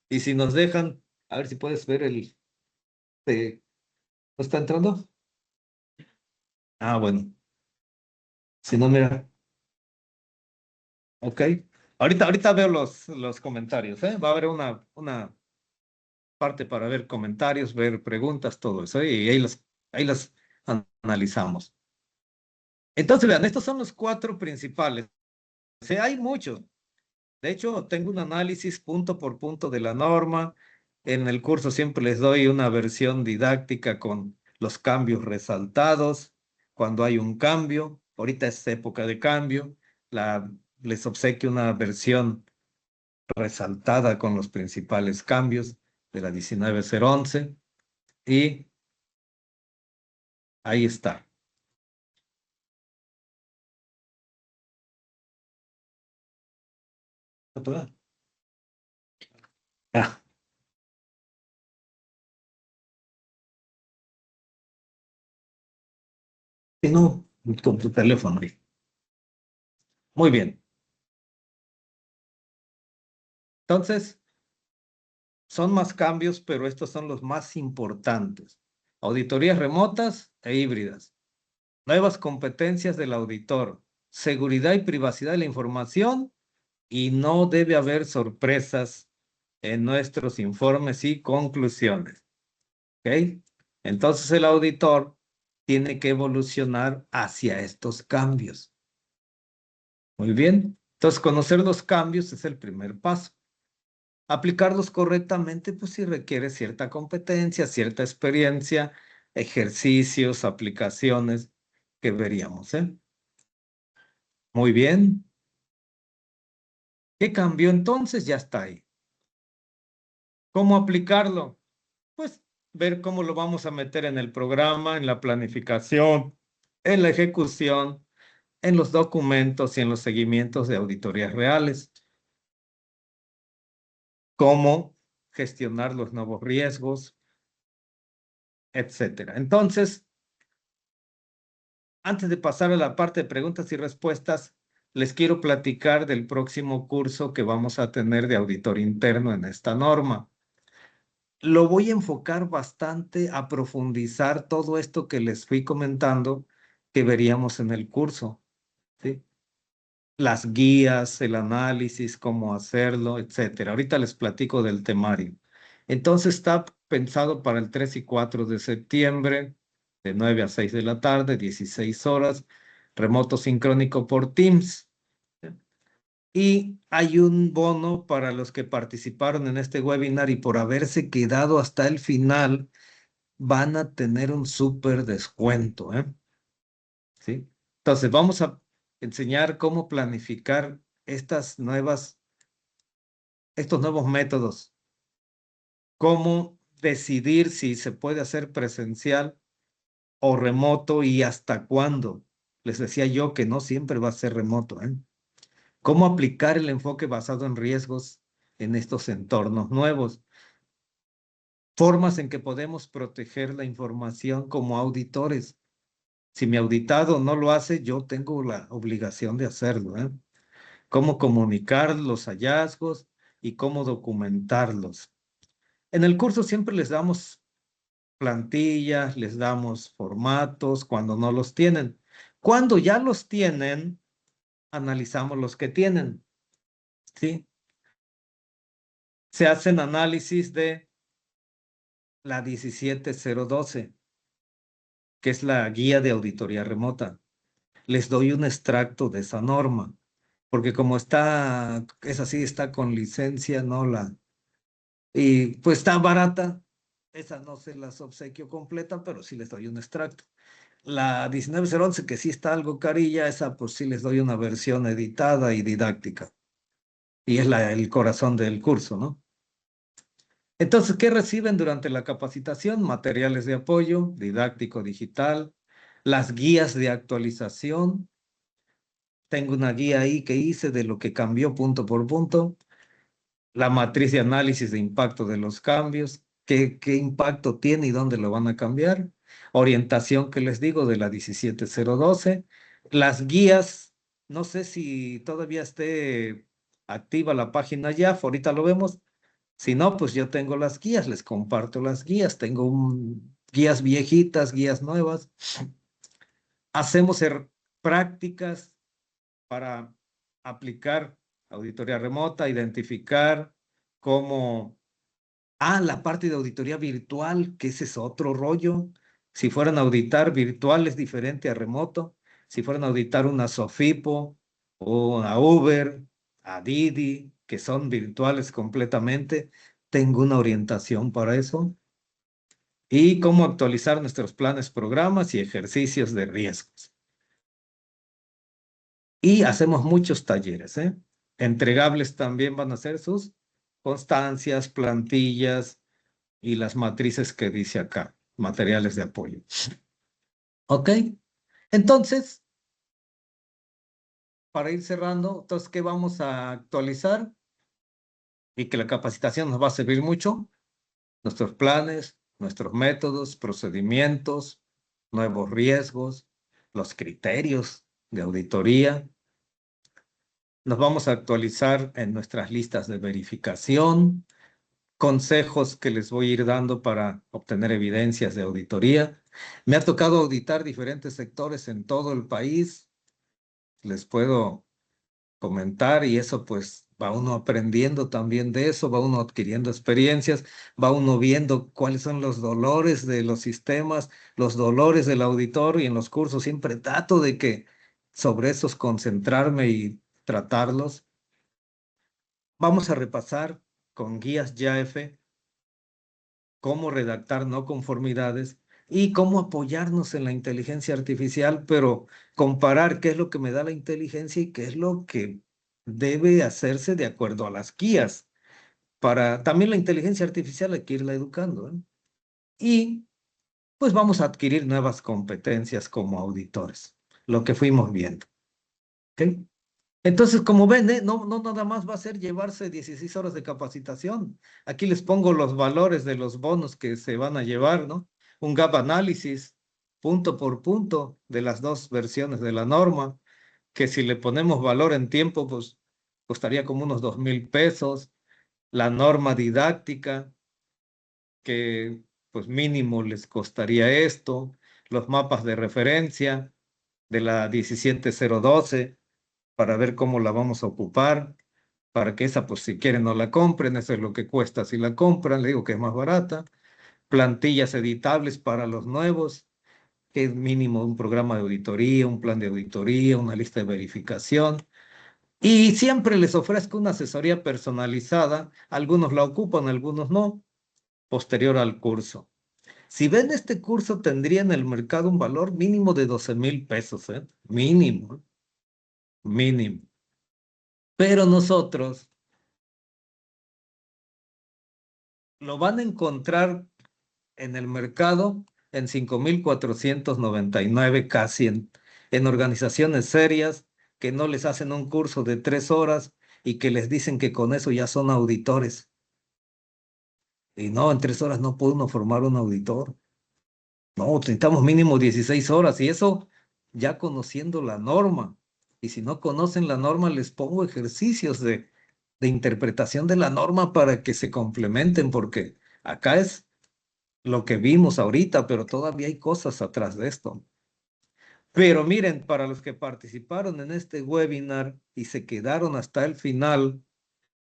Y si nos dejan, a ver si puedes ver ¿no está entrando? Ah, bueno. Si no, mira. Ok. Ahorita veo los comentarios, ¿eh? Va a haber una parte para ver comentarios, ver preguntas, todo eso, ¿eh? Y ahí las analizamos. Entonces, vean, estos son los 4 principales. O sea, hay muchos. De hecho, tengo un análisis punto por punto de la norma. En el curso siempre les doy una versión didáctica con los cambios resaltados. Cuando hay un cambio, ahorita es época de cambio, les obsequio una versión resaltada con los principales cambios de la 19011 y ahí está. Ah, si no, con tu teléfono ahí. Muy bien. Entonces, son más cambios, pero estos son los más importantes. Auditorías remotas e híbridas. Nuevas competencias del auditor. Seguridad y privacidad de la información. Y no debe haber sorpresas en nuestros informes y conclusiones. ¿Ok? Entonces el auditor tiene que evolucionar hacia estos cambios. Muy bien. Entonces conocer los cambios es el primer paso. Aplicarlos correctamente, pues sí requiere cierta competencia, cierta experiencia, ejercicios, aplicaciones que veríamos, ¿eh? Muy bien. ¿Qué cambió entonces? Ya está ahí. ¿Cómo aplicarlo? Pues ver cómo lo vamos a meter en el programa, en la planificación, en la ejecución, en los documentos y en los seguimientos de auditorías reales. Cómo gestionar los nuevos riesgos, etcétera. Entonces, antes de pasar a la parte de preguntas y respuestas, les quiero platicar del próximo curso que vamos a tener de auditor interno en esta norma. Lo voy a enfocar bastante a profundizar todo esto que les fui comentando que veríamos en el curso, ¿sí? Las guías, el análisis, cómo hacerlo, etcétera. Ahorita les platico del temario. Entonces está pensado para el 3 y 4 de septiembre, de 9 a 6 de la tarde, 16 horas, remoto sincrónico por Teams. Y hay un bono para los que participaron en este webinar y por haberse quedado hasta el final, van a tener un súper descuento, ¿eh? ¿Sí? Entonces, vamos a enseñar cómo planificar estos nuevos métodos, cómo decidir si se puede hacer presencial o remoto y hasta cuándo. Les decía yo que no siempre va a ser remoto, ¿eh? Cómo aplicar el enfoque basado en riesgos en estos entornos nuevos. Formas en que podemos proteger la información como auditores. Si mi auditado no lo hace, yo tengo la obligación de hacerlo, ¿eh? Cómo comunicar los hallazgos y cómo documentarlos. En el curso siempre les damos plantillas, les damos formatos cuando no los tienen. Cuando ya los tienen, analizamos los que tienen, ¿sí? Se hacen análisis de la 17012, que es la guía de auditoría remota. Les doy un extracto de esa norma, porque como es así, está con licencia, no la... Y pues está barata, esa no se las obsequio completa, pero sí les doy un extracto. La 19011, que sí está algo carilla, esa pues sí les doy una versión editada y didáctica. Y es el corazón del curso, ¿no? Entonces, ¿qué reciben durante la capacitación? Materiales de apoyo, didáctico digital, las guías de actualización. Tengo una guía ahí que hice de lo que cambió punto por punto. La matriz de análisis de impacto de los cambios, qué impacto tiene y dónde lo van a cambiar. Orientación que les digo de la 17012. Las guías, no sé si todavía esté activa la página ya, ahorita lo vemos. Si no, pues yo tengo las guías, les comparto las guías. Tengo guías viejitas, guías nuevas. Hacemos prácticas para aplicar auditoría remota, identificar cómo... Ah, la parte de auditoría virtual, que ese es otro rollo. Si fueran a auditar virtual es diferente a remoto. Si fueran a auditar una Sofipo o a Uber, a Didi, que son virtuales completamente, tengo una orientación para eso. Y cómo actualizar nuestros planes, programas y ejercicios de riesgos. Y hacemos muchos talleres, ¿eh? Entregables también van a ser sus constancias, plantillas y las matrices que dice acá, materiales de apoyo. ¿Ok? Entonces, para ir cerrando, entonces, ¿qué vamos a actualizar? Y que la capacitación nos va a servir mucho. Nuestros planes, nuestros métodos, procedimientos, nuevos riesgos, los criterios de auditoría, Nos vamos a actualizar en nuestras listas de verificación, consejos que les voy a ir dando para obtener evidencias de auditoría. Me ha tocado auditar diferentes sectores en todo el país. Les puedo comentar y eso pues va uno aprendiendo también de eso, va uno adquiriendo experiencias, va uno viendo cuáles son los dolores de los sistemas, los dolores del auditor y en los cursos siempre trato de que sobre esos concentrarme y tratarlos. Vamos a repasar con guías YAEFE cómo redactar no conformidades y cómo apoyarnos en la inteligencia artificial, pero comparar qué es lo que me da la inteligencia y qué es lo que debe hacerse de acuerdo a las guías. Para también la inteligencia artificial hay que irla educando, ¿eh? Y pues vamos a adquirir nuevas competencias como auditores, lo que fuimos viendo. ¿Ok? Entonces, como ven, no nada más va a ser llevarse 16 horas de capacitación. Aquí les pongo los valores de los bonos que se van a llevar, ¿no? Un gap análisis, punto por punto, de las dos versiones de la norma, que si le ponemos valor en tiempo, pues costaría como unos 2,000 pesos. La norma didáctica, que pues mínimo les costaría esto. Los mapas de referencia de la 17012 para ver cómo la vamos a ocupar, para que esa, pues si quieren no la compren, eso es lo que cuesta si la compran, le digo que es más barata. Plantillas editables para los nuevos, que es mínimo un programa de auditoría, un plan de auditoría, una lista de verificación. Y siempre les ofrezco una asesoría personalizada, algunos la ocupan, algunos no, posterior al curso. Si ven este curso, tendría en el mercado un valor mínimo de 12,000 pesos, ¿eh? Mínimo, mínimo. Pero nosotros lo van a encontrar en el mercado en 5,499 casi en organizaciones serias que no les hacen un curso de 3 horas y que les dicen que con eso ya son auditores. Y no, en 3 horas no puede uno formar un auditor. No, necesitamos mínimo 16 horas y eso ya conociendo la norma. Y si no conocen la norma, les pongo ejercicios de interpretación de la norma para que se complementen, porque acá es lo que vimos ahorita, pero todavía hay cosas atrás de esto. Pero miren, para los que participaron en este webinar y se quedaron hasta el final,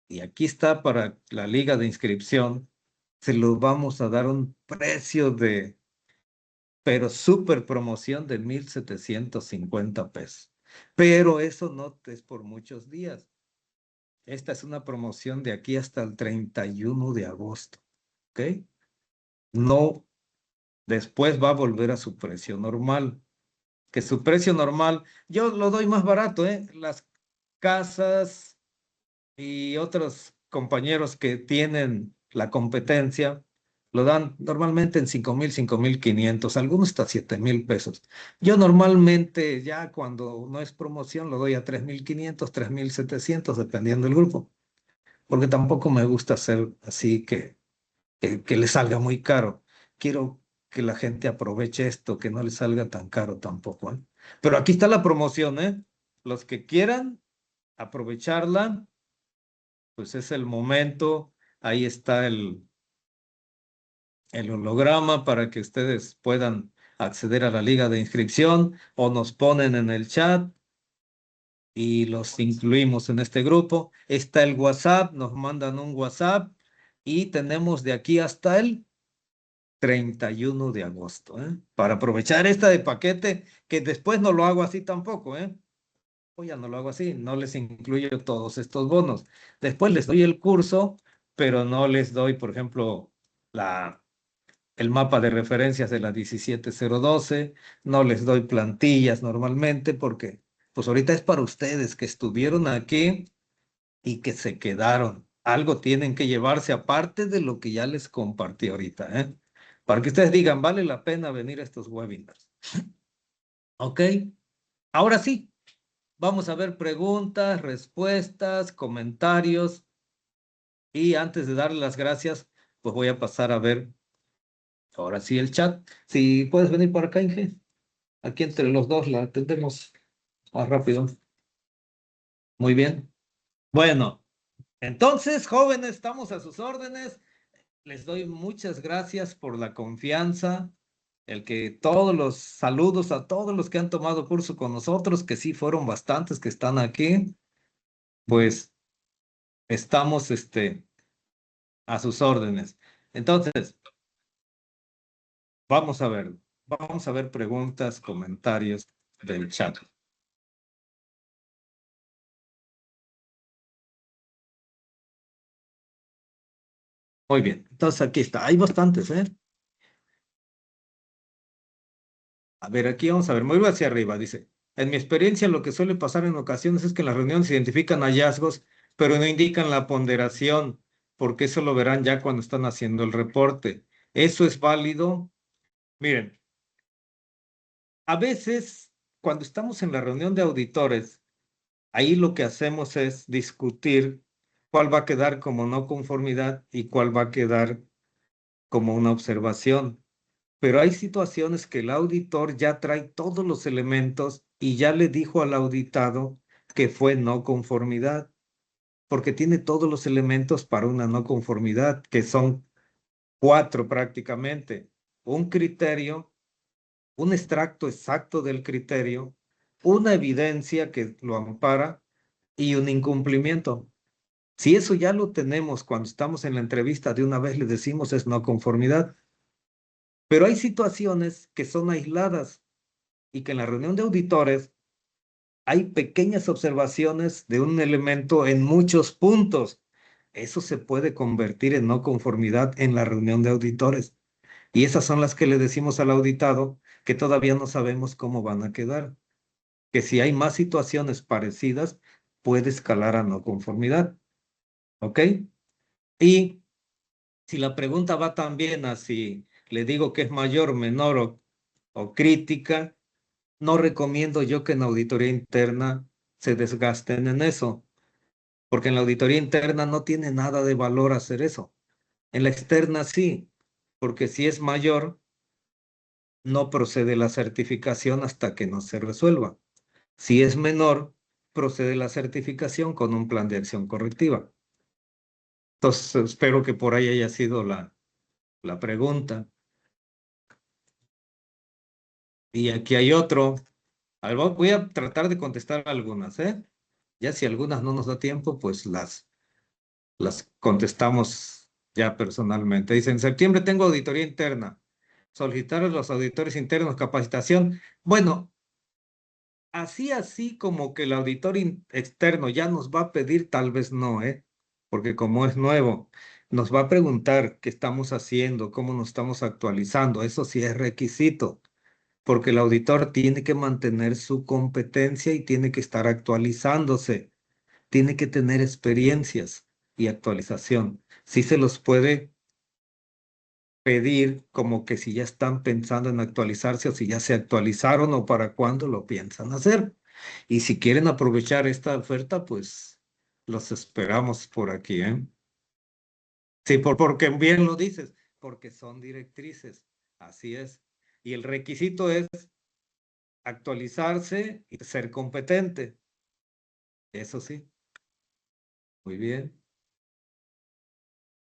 y aquí está para la liga de inscripción, se los vamos a dar un precio pero súper promoción de 1,750 pesos. Pero eso no es por muchos días. Esta es una promoción de aquí hasta el 31 de agosto. ¿Ok? No, después va a volver a su precio normal. Que su precio normal, yo lo doy más barato, ¿eh? Las casas y otros compañeros que tienen la competencia lo dan normalmente en 5,000, 5,500, algunos hasta 7,000 pesos. Yo normalmente ya cuando no es promoción lo doy a 3,500, 3,700, dependiendo del grupo, porque tampoco me gusta hacer así que le salga muy caro. Quiero que la gente aproveche esto, que no le salga tan caro tampoco, ¿eh? Pero aquí está la promoción, ¿eh? Los que quieran aprovecharla, pues es el momento. Ahí está el holograma para que ustedes puedan acceder a la liga de inscripción o nos ponen en el chat y los incluimos en este grupo. Está el WhatsApp, nos mandan un WhatsApp y tenemos de aquí hasta el 31 de agosto, ¿eh? Para aprovechar esta de paquete, que después no lo hago así tampoco, ¿eh? O ya no lo hago así, no les incluyo todos estos bonos. Después les doy el curso, pero no les doy, por ejemplo, el mapa de referencias de la 17012, no les doy plantillas normalmente porque, pues ahorita es para ustedes que estuvieron aquí y que se quedaron. Algo tienen que llevarse aparte de lo que ya les compartí ahorita, ¿eh? Para que ustedes digan, vale la pena venir a estos webinars. ¿Ok? Ahora sí, vamos a ver preguntas, respuestas, comentarios. Y antes de darle las gracias, pues voy a pasar a ver ahora sí el chat. Si puedes venir por acá, Inge. Aquí entre los dos la atendemos más rápido. Muy bien. Bueno, entonces, jóvenes, estamos a sus órdenes. Les doy muchas gracias por la confianza, el que todos los saludos a todos los que han tomado curso con nosotros, que sí fueron bastantes que están aquí, pues estamos a sus órdenes. Entonces, vamos a ver preguntas, comentarios del chat. Muy bien, entonces aquí está, hay bastantes, ¿eh? A ver, aquí vamos a ver, me voy hacia arriba, dice. En mi experiencia, lo que suele pasar en ocasiones es que en las reuniones se identifican hallazgos, pero no indican la ponderación, porque eso lo verán ya cuando están haciendo el reporte. ¿Eso es válido? Miren, a veces, cuando estamos en la reunión de auditores, ahí lo que hacemos es discutir cuál va a quedar como no conformidad y cuál va a quedar como una observación. Pero hay situaciones que el auditor ya trae todos los elementos y ya le dijo al auditado que fue no conformidad, porque tiene todos los elementos para una no conformidad, que son cuatro prácticamente. Un criterio, un extracto exacto del criterio, una evidencia que lo ampara y un incumplimiento. Si eso ya lo tenemos cuando estamos en la entrevista, de una vez le decimos es no conformidad. Pero hay situaciones que son aisladas y que en la reunión de auditores hay pequeñas observaciones de un elemento en muchos puntos. Eso se puede convertir en no conformidad en la reunión de auditores. Y esas son las que le decimos al auditado que todavía no sabemos cómo van a quedar. Que si hay más situaciones parecidas, puede escalar a no conformidad. ¿Ok? Y si la pregunta va también a si le digo que es mayor, menor o crítica, no recomiendo yo que en auditoría interna se desgasten en eso, porque en la auditoría interna no tiene nada de valor hacer eso. En la externa sí, porque si es mayor, no procede la certificación hasta que no se resuelva. Si es menor, procede la certificación con un plan de acción correctiva. Entonces, espero que por ahí haya sido la pregunta. Y aquí hay otro. Voy a tratar de contestar algunas, ¿eh? Ya si algunas no nos da tiempo, pues las contestamos ya personalmente. Dice, en septiembre tengo auditoría interna. Solicitar a los auditores internos capacitación. Bueno, así como que el auditor externo ya nos va a pedir, tal vez no, ¿eh? Porque como es nuevo, nos va a preguntar qué estamos haciendo, cómo nos estamos actualizando. Eso sí es requisito, porque el auditor tiene que mantener su competencia y tiene que estar actualizándose, tiene que tener experiencias y actualización. Sí se los puede pedir como que si ya están pensando en actualizarse o si ya se actualizaron o para cuándo lo piensan hacer. Y si quieren aprovechar esta oferta, pues los esperamos por aquí, ¿eh? Sí, porque bien lo dices, porque son directrices, así es. Y el requisito es actualizarse y ser competente. Eso sí, muy bien.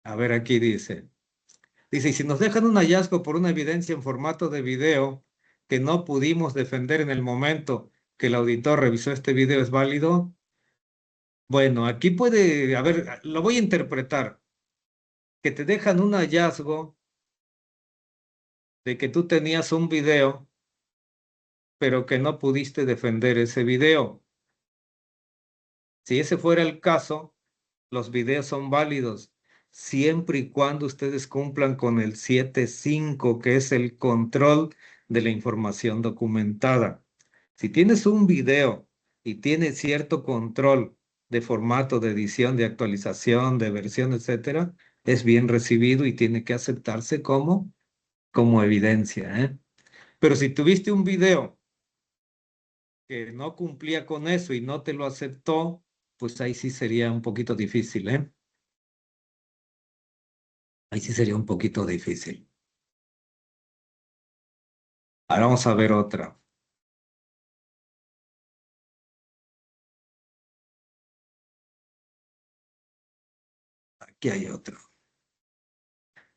A ver, aquí dice. Dice, y si nos dejan un hallazgo por una evidencia en formato de video que no pudimos defender en el momento que el auditor revisó este video, ¿es válido? Bueno, aquí puede, a ver, lo voy a interpretar, que te dejan un hallazgo de que tú tenías un video, pero que no pudiste defender ese video. Si ese fuera el caso, los videos son válidos siempre y cuando ustedes cumplan con el 7.5, que es el control de la información documentada. Si tienes un video y tienes cierto control de formato, de edición, de actualización, de versión, etcétera, es bien recibido y tiene que aceptarse como evidencia, ¿eh? Pero si tuviste un video que no cumplía con eso y no te lo aceptó, pues ahí sí sería un poquito difícil, ¿eh? Ahí sí sería un poquito difícil. Ahora vamos a ver otra. Aquí hay otro.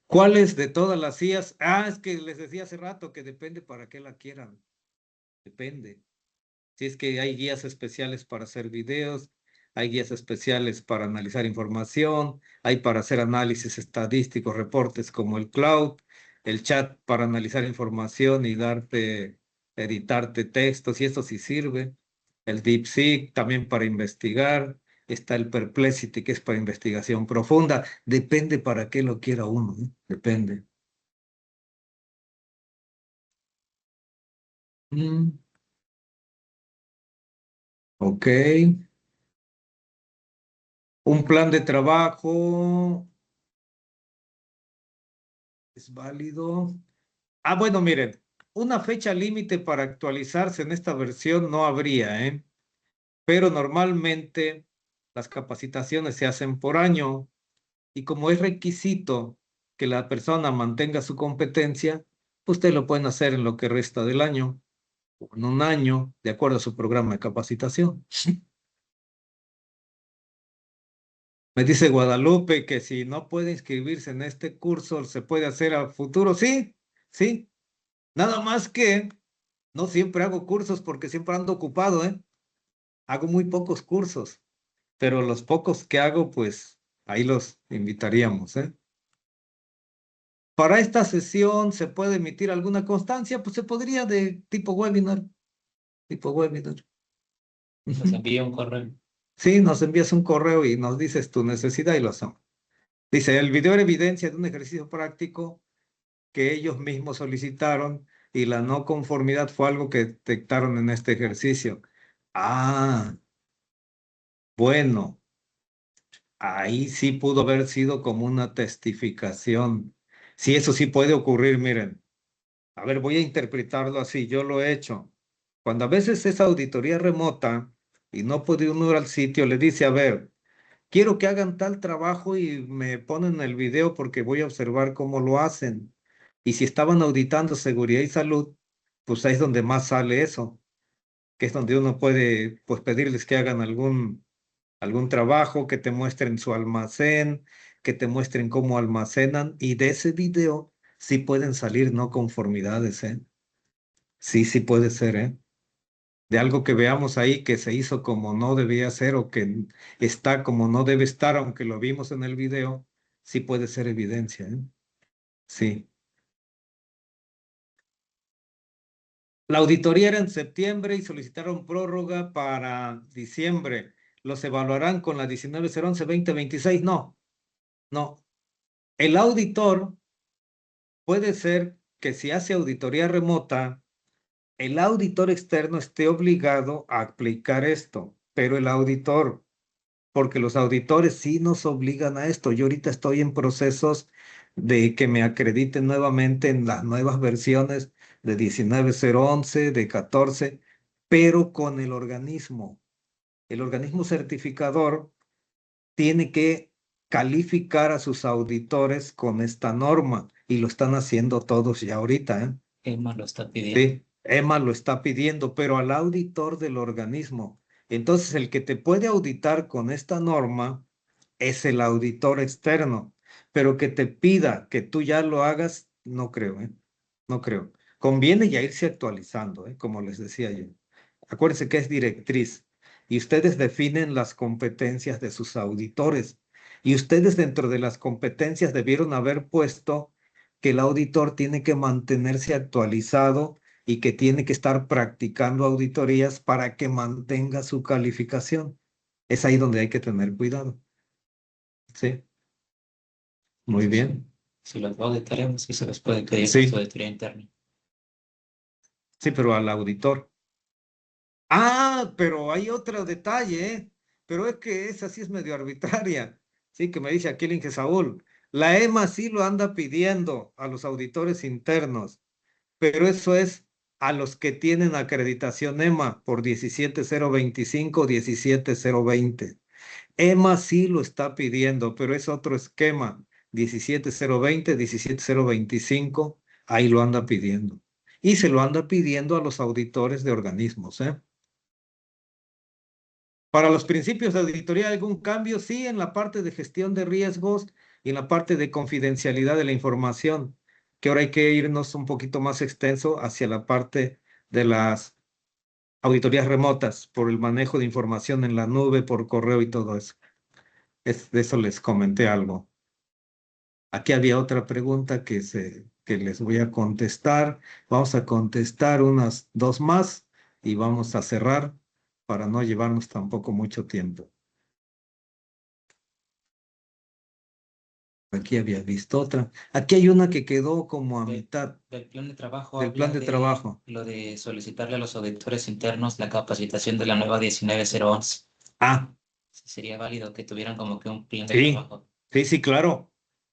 ¿Cuáles de todas las IAs? Ah, es que les decía hace rato que depende para qué la quieran. Depende. Si es que hay guías especiales para hacer videos, hay guías especiales para analizar información, hay para hacer análisis estadísticos, reportes como el cloud, el chat para analizar información y editarte textos, y eso sí sirve. El DeepSeek también para investigar. Está el Perplexity, que es para investigación profunda. Depende para qué lo quiera uno, ¿eh? Depende. Mm, ok. Un plan de trabajo es válido. Ah, bueno, miren, una fecha límite para actualizarse en esta versión no habría, ¿eh? Pero normalmente las capacitaciones se hacen por año y como es requisito que la persona mantenga su competencia, ustedes lo pueden hacer en lo que resta del año, o en un año, de acuerdo a su programa de capacitación. Me dice Guadalupe que si no puede inscribirse en este curso, se puede hacer a futuro. Sí, sí. Nada más que no siempre hago cursos porque siempre ando ocupado, ¿eh? Hago muy pocos cursos, pero los pocos que hago, pues ahí los invitaríamos, ¿eh? Para esta sesión, ¿se puede emitir alguna constancia? Pues se podría de tipo webinar, tipo webinar. Nos Ujú. envía un correo. Sí, nos envías un correo y nos dices tu necesidad y lo hacemos. Dice, el video era evidencia de un ejercicio práctico que ellos mismos solicitaron y la no conformidad fue algo que detectaron en este ejercicio. Ah, bueno, ahí sí pudo haber sido como una testificación. Sí, eso sí puede ocurrir, miren. A ver, voy a interpretarlo así, yo lo he hecho. Cuando a veces es auditoría remota y no puede uno ir al sitio, le dice, a ver, quiero que hagan tal trabajo y me ponen el video porque voy a observar cómo lo hacen. Y si estaban auditando seguridad y salud, pues ahí es donde más sale eso, que es donde uno puede pues pedirles que hagan algún trabajo, que te muestren su almacén, que te muestren cómo almacenan y de ese video sí pueden salir no conformidades, ¿eh? Sí, sí puede ser, ¿eh? De algo que veamos ahí que se hizo como no debía ser o que está como no debe estar, aunque lo vimos en el video, sí puede ser evidencia, ¿eh? Sí. La auditoría era en septiembre y solicitaron prórroga para diciembre. ¿Los evaluarán con la 19/011/2026? No, no. El auditor puede ser que si hace auditoría remota, el auditor externo esté obligado a aplicar esto, pero el auditor, porque los auditores sí nos obligan a esto. Yo ahorita estoy en procesos de que me acrediten nuevamente en las nuevas versiones de 19/011, de 14, pero con el organismo. El organismo certificador tiene que calificar a sus auditores con esta norma y lo están haciendo todos ya ahorita, ¿eh? Emma lo está pidiendo. Sí, EMA lo está pidiendo, pero al auditor del organismo. Entonces, el que te puede auditar con esta norma es el auditor externo, pero que te pida que tú ya lo hagas, no creo, ¿eh? No creo. Conviene ya irse actualizando, ¿eh? Como les decía yo. Acuérdense que es directriz y ustedes definen las competencias de sus auditores. Y ustedes dentro de las competencias debieron haber puesto que el auditor tiene que mantenerse actualizado y que tiene que estar practicando auditorías para que mantenga su calificación. Es ahí donde hay que tener cuidado. Sí, muy bien. Si los auditaremos, sí se les puede pedir Sí, su auditoría interna. sí, pero al auditor. Ah, pero hay otro detalle, ¿eh? Pero es que esa sí es medio arbitraria. Sí, que me dice aquí el Inge Saúl. La EMA sí lo anda pidiendo a los auditores internos, pero eso es a los que tienen acreditación EMA por 17025, 17020. EMA sí lo está pidiendo, pero es otro esquema. 17020, 17025, ahí lo anda pidiendo. Y se lo anda pidiendo a los auditores de organismos, ¿eh? Para los principios de auditoría, ¿algún cambio? Sí, en la parte de gestión de riesgos y en la parte de confidencialidad de la información, que ahora hay que irnos un poquito más extenso hacia la parte de las auditorías remotas por el manejo de información en la nube, por correo y todo eso. De eso les comenté algo. Aquí había otra pregunta que les voy a contestar. Vamos a contestar unas dos más y vamos a cerrar para no llevarnos tampoco mucho tiempo. Aquí había visto otra. Aquí hay una que quedó como a mitad Del plan de trabajo del plan habla de de trabajo. lo de solicitarle a los auditores internos la capacitación de la nueva 19011. Ah, Sería válido que tuvieran como que un plan de sí, trabajo. sí, sí, claro.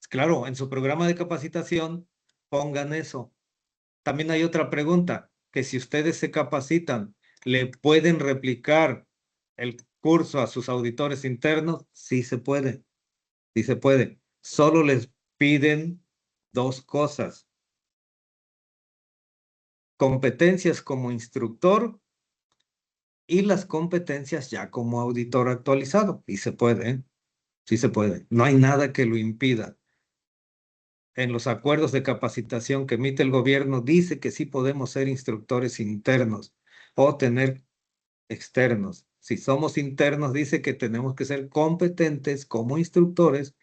Claro, en su programa de capacitación pongan eso. También hay otra pregunta, que si ustedes se capacitan, ¿le pueden replicar el curso a sus auditores internos? Sí se puede, sí se puede. Solo les piden dos cosas: competencias como instructor y las competencias ya como auditor actualizado. Y se puede, ¿eh? Sí se puede. No hay nada que lo impida. En los acuerdos de capacitación que emite el gobierno dice que sí podemos ser instructores internos o tener externos. Si somos internos, dice que tenemos que ser competentes como instructores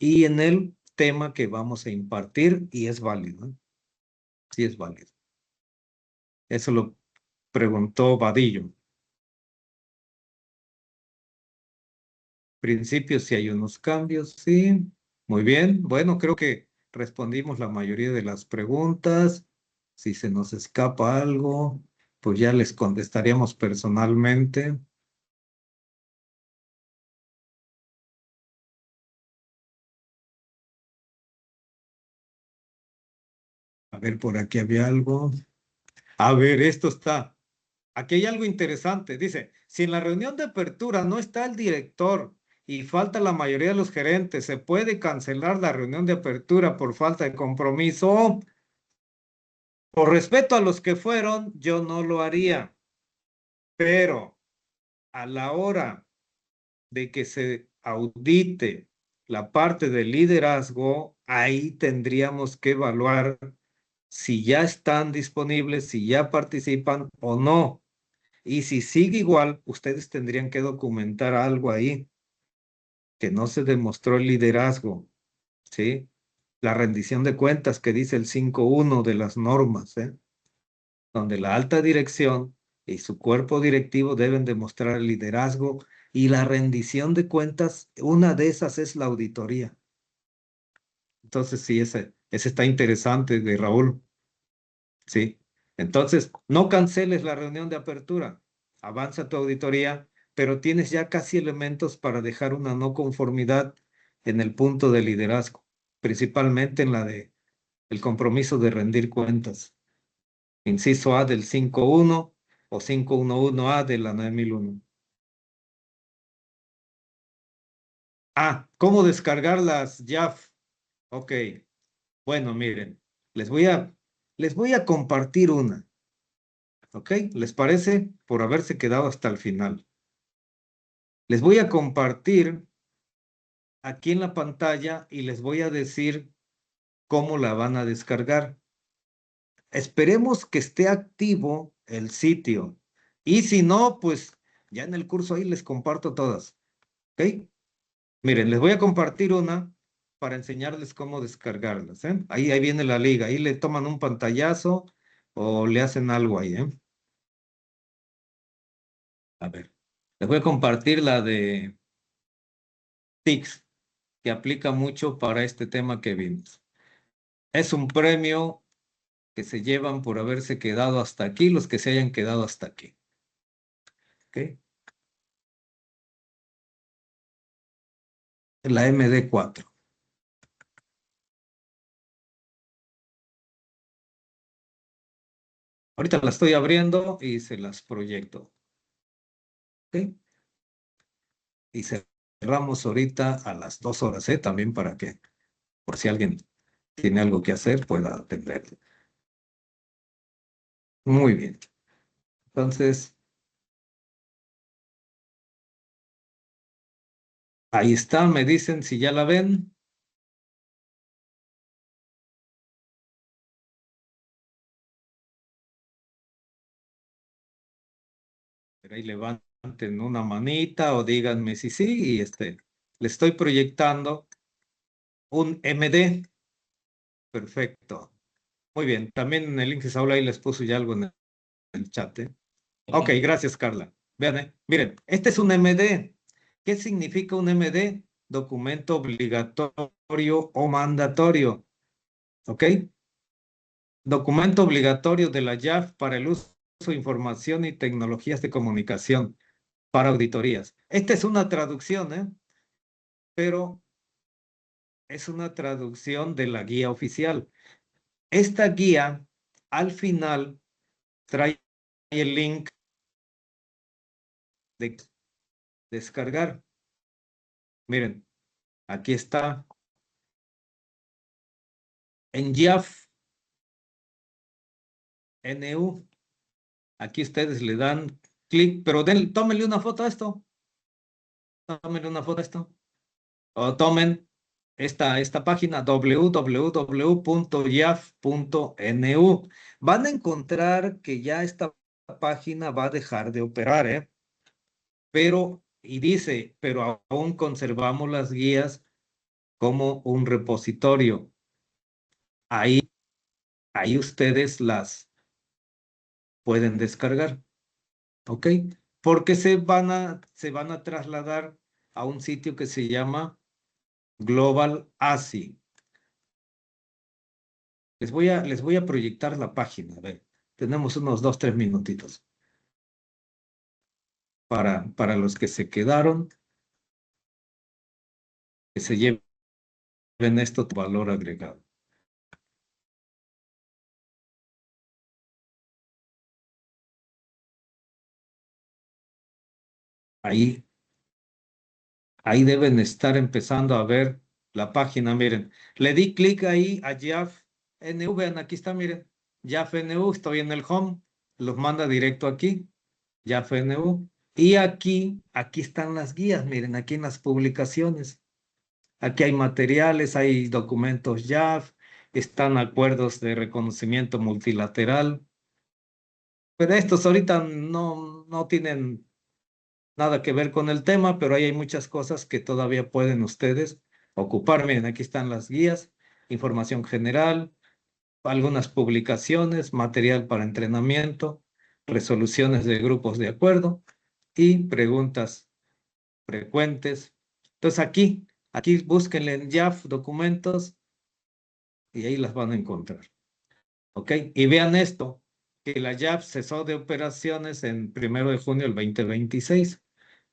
y en el tema que vamos a impartir, y es válido, ¿eh? Sí es válido. Eso lo preguntó Vadillo. Principios, si hay unos cambios, sí. Muy bien. Bueno, creo que respondimos la mayoría de las preguntas. Si se nos escapa algo, pues ya les contestaríamos personalmente. A ver, por aquí había algo. A ver, esto está. Aquí hay algo interesante. Dice, si en la reunión de apertura no está el director y falta la mayoría de los gerentes, ¿se puede cancelar la reunión de apertura por falta de compromiso? Por respeto a los que fueron, yo no lo haría, pero a la hora de que se audite la parte del liderazgo, ahí tendríamos que evaluar si ya están disponibles, si ya participan o no. Y si sigue igual, ustedes tendrían que documentar algo ahí, que no se demostró el liderazgo, ¿sí? La rendición de cuentas que dice el 5.1 de las normas, ¿eh? Donde la alta dirección y su cuerpo directivo deben demostrar el liderazgo y la rendición de cuentas, una de esas es la auditoría. Entonces, sí, ese está interesante de Raúl, ¿sí? Entonces, no canceles la reunión de apertura, avanza tu auditoría, pero tienes ya casi elementos para dejar una no conformidad en el punto de liderazgo, principalmente en la de el compromiso de rendir cuentas. Inciso A del 5.1 o 5.1.1A de la 9001. Ah, ¿cómo descargar las JAF? Ok, bueno, miren, les voy a, les voy a compartir una, ¿ok? ¿Les parece? Por haberse quedado hasta el final. Les voy a compartir aquí en la pantalla y les voy a decir cómo la van a descargar. Esperemos que esté activo el sitio. Y si no, pues ya en el curso ahí les comparto todas. ¿Ok? Miren, les voy a compartir una para enseñarles cómo descargarlas, ¿eh? Ahí viene la liga. Ahí le toman un pantallazo o le hacen algo ahí, ¿eh? A ver. Les voy a compartir la de TICS, que aplica mucho para este tema que vimos. Es un premio que se llevan por haberse quedado hasta aquí, los que se hayan quedado hasta aquí. ¿Ok? La MD4. Ahorita la estoy abriendo y se las proyecto. ¿Ok? Y cerramos ahorita a las 2 horas, ¿eh? También para que, por si alguien tiene algo que hacer, pueda atenderlo. Muy bien. Entonces, Ahí está, me dicen si ya la ven. Pero ahí levanten una manita o díganme si sí, y le estoy proyectando un MD. Perfecto. Muy bien. También en el link de Saúl ahí les puso ya algo en el chat, ¿eh? Ok, gracias, Carla. Vean, miren, este es un MD. ¿Qué significa un MD? Documento obligatorio o mandatorio. ¿Ok? Documento obligatorio de la JAF para el uso de información y tecnologías de comunicación para auditorías. Esta es una traducción, ¿eh? Pero es una traducción de la guía oficial. Esta guía, al final, trae el link de descargar. Miren, aquí está. En JAF NU, aquí ustedes le dan clic, pero tómenle una foto a esto. Tómenle una foto a esto. O tomen esta página www.yaf.nu. Van a encontrar que ya esta página va a dejar de operar, ¿eh? Pero, y dice, pero aún conservamos las guías como un repositorio. Ahí, ahí ustedes las pueden descargar, ¿ok? Porque se van a trasladar a un sitio que se llama Global ASI. Les voy a proyectar la página. A ver, tenemos unos 2, 3 minutitos para los que se quedaron, que se lleven esto valor agregado. Ahí, ahí deben estar empezando a ver la página. Miren, le di clic ahí a JAF NU. Vean, aquí está, miren. JAF NU, estoy en el home. Los manda directo aquí. JAF NU. Y aquí están las guías. Miren, aquí en las publicaciones. Aquí hay materiales, hay documentos JAF, están acuerdos de reconocimiento multilateral. Pero estos ahorita no tienen nada que ver con el tema, pero ahí hay muchas cosas que todavía pueden ustedes ocupar. Miren, aquí están las guías, información general, algunas publicaciones, material para entrenamiento, resoluciones de grupos de acuerdo y preguntas frecuentes. Entonces aquí búsquenle en JAF documentos y ahí las van a encontrar. ¿Ok? Y vean esto, que la JAF cesó de operaciones en 1 de junio del 2026,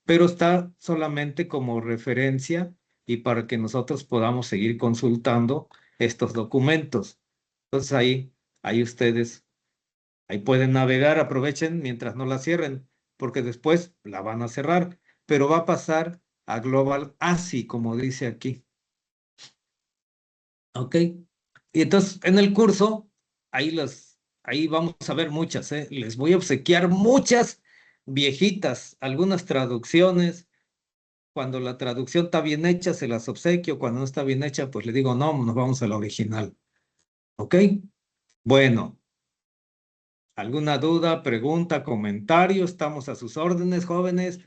pero está solamente como referencia y para que nosotros podamos seguir consultando estos documentos. Entonces ahí ustedes, ahí pueden navegar, aprovechen mientras no la cierren, porque después la van a cerrar, pero va a pasar a Global ASI, como dice aquí. ¿Ok? Y entonces en el curso, ahí vamos a ver muchas, ¿eh? Les voy a obsequiar muchas viejitas, algunas traducciones. Cuando la traducción está bien hecha, se las obsequio. Cuando no está bien hecha, pues le digo, no, nos vamos al original. ¿Ok? Bueno, ¿alguna duda, pregunta, comentario? Estamos a sus órdenes, jóvenes.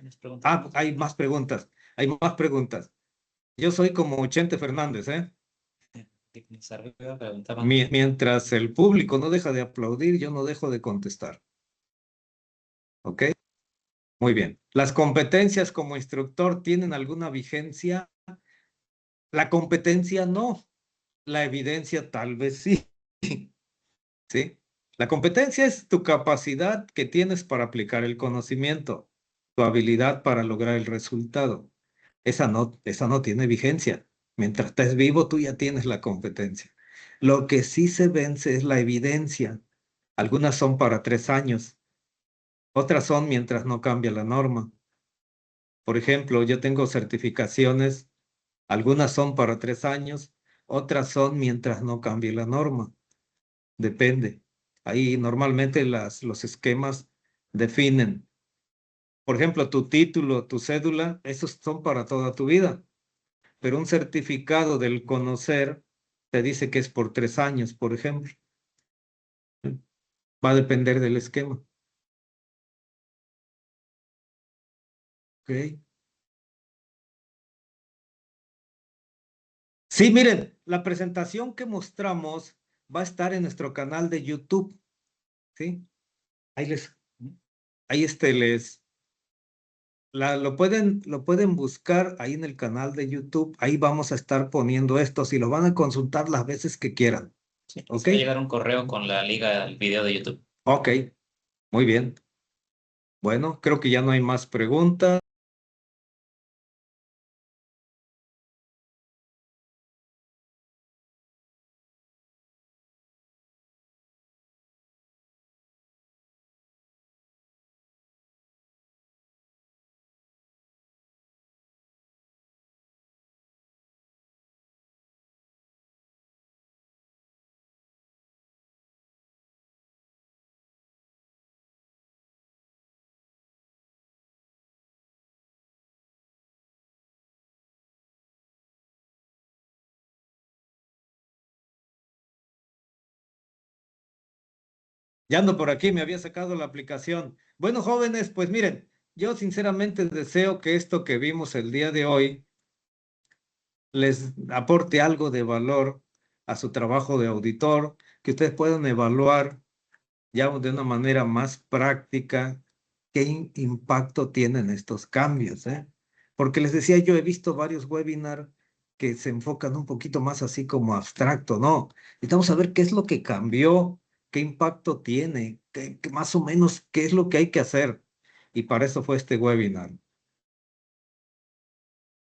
Ah, hay más preguntas. Hay más preguntas. Yo soy como Chente Fernández, ¿eh? Mientras el público no deja de aplaudir, yo no dejo de contestar. ¿Ok? Muy bien. ¿Las competencias como instructor tienen alguna vigencia? La competencia no. La evidencia tal vez sí. ¿Sí? La competencia es tu capacidad que tienes para aplicar el conocimiento, tu habilidad para lograr el resultado. Esa no tiene vigencia. Mientras estés vivo, tú ya tienes la competencia. Lo que sí se vence es la evidencia. Algunas son para 3 años, otras son mientras no cambia la norma. Por ejemplo, yo tengo certificaciones, algunas son para 3 años, otras son mientras no cambie la norma. Depende. Ahí normalmente los esquemas definen Por ejemplo, tu título, tu cédula, esos son para toda tu vida. Pero un certificado del conocer te dice que es por 3 años, por ejemplo. Va a depender del esquema. ¿Ok? Sí, miren, la presentación que mostramos va a estar en nuestro canal de YouTube. ¿Sí? Ahí ahí lo pueden buscar ahí en el canal de YouTube. Ahí vamos a estar poniendo esto. Si lo van a consultar las veces que quieran. Sí, ¿Ok? va a llegar un correo con la liga al video de YouTube. Ok, muy bien. Bueno, creo que ya no hay más preguntas. Ya ando por aquí, me había sacado la aplicación. Bueno, jóvenes, pues miren, yo sinceramente deseo que esto que vimos el día de hoy les aporte algo de valor a su trabajo de auditor, que ustedes puedan evaluar ya de una manera más práctica qué impacto tienen estos cambios, ¿eh? Porque les decía, yo he visto varios webinars que se enfocan un poquito más así como abstracto, ¿no? Necesitamos saber qué es lo que cambió, qué impacto tiene, más o menos qué es lo que hay que hacer. Y para eso fue este webinar.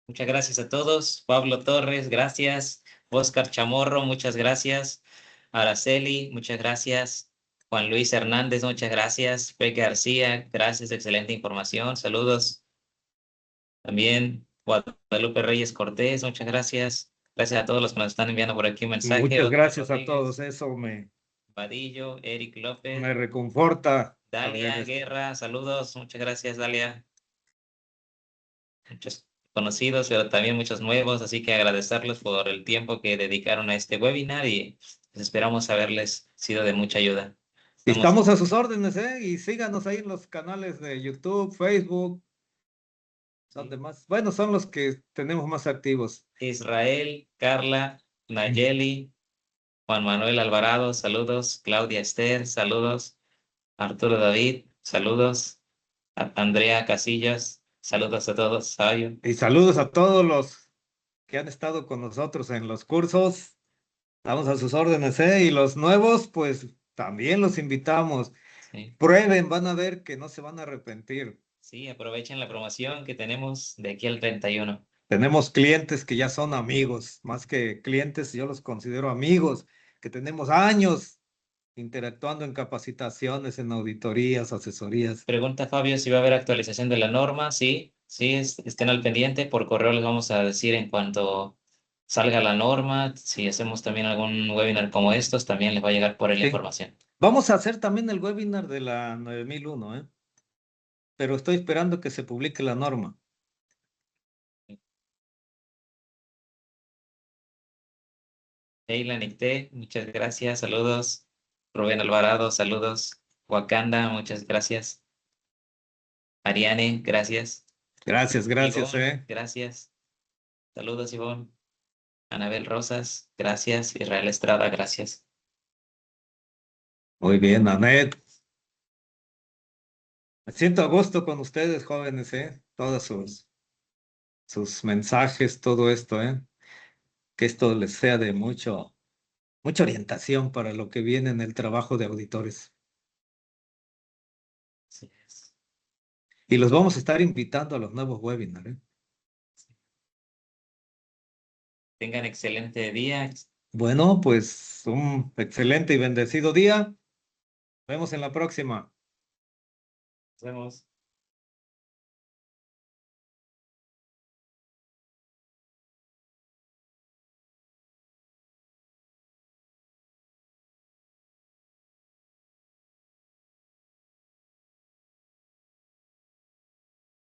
Muchas gracias a todos. Pablo Torres, gracias. Oscar Chamorro, muchas gracias. Araceli, muchas gracias. Juan Luis Hernández, muchas gracias. Peque García, gracias, excelente información. Saludos. También Guadalupe Reyes Cortés, muchas gracias. Gracias a todos los que nos están enviando por aquí un mensaje. Muchas Oscar gracias a todos, Rodríguez, eso Vadillo, Eric me López, reconforta saber Dalia esto. Guerra, saludos. Muchas gracias, Dalia. Muchos conocidos, pero también muchos nuevos, así que agradecerles por el tiempo que dedicaron a este webinar y pues, esperamos haberles sido de mucha ayuda. Estamos Estamos a sus órdenes, ¿eh? Y síganos ahí en los canales de YouTube, Facebook, sí. donde más, bueno, son los que tenemos más activos. Israel, Carla, Nayeli, Juan Manuel Alvarado, saludos. Claudia Esther, saludos. Arturo David, saludos. Andrea Casillas, saludos a todos. Sayo. Y saludos a todos los que han estado con nosotros en los cursos. Estamos a sus órdenes, ¿eh? Y los nuevos, pues también los invitamos. Sí. Prueben, van a ver que no se van a arrepentir. Sí, aprovechen la promoción que tenemos de aquí al 31. Tenemos clientes que ya son amigos, más que clientes, yo los considero amigos, que tenemos años interactuando en capacitaciones, en auditorías, asesorías. Pregunta Fabio si va a haber actualización de la norma. Sí, sí, estén al pendiente. Por correo les vamos a decir en cuanto salga la norma. Si hacemos también algún webinar como estos, también les va a llegar por ahí la Sí. información. Vamos a hacer también el webinar de la 9001, ¿eh? Pero estoy esperando que se publique la norma. Sheila Nicté, muchas gracias. Saludos. Rubén Alvarado, saludos. Wakanda, muchas gracias. Ariane, gracias. Gracias, gracias, Ivonne, ¿eh? gracias. Saludos, Ivonne. Anabel Rosas, gracias. Israel Estrada, gracias. Muy bien, Anet. Me siento a gusto con ustedes, jóvenes, ¿eh? Todos sus mensajes, todo esto, ¿eh? Que esto les sea de mucha orientación para lo que viene en el trabajo de auditores. Así es. Y los vamos a estar invitando a los nuevos webinars, ¿eh? Tengan excelente día. Bueno, pues un excelente y bendecido día. Nos vemos en la próxima. Nos vemos.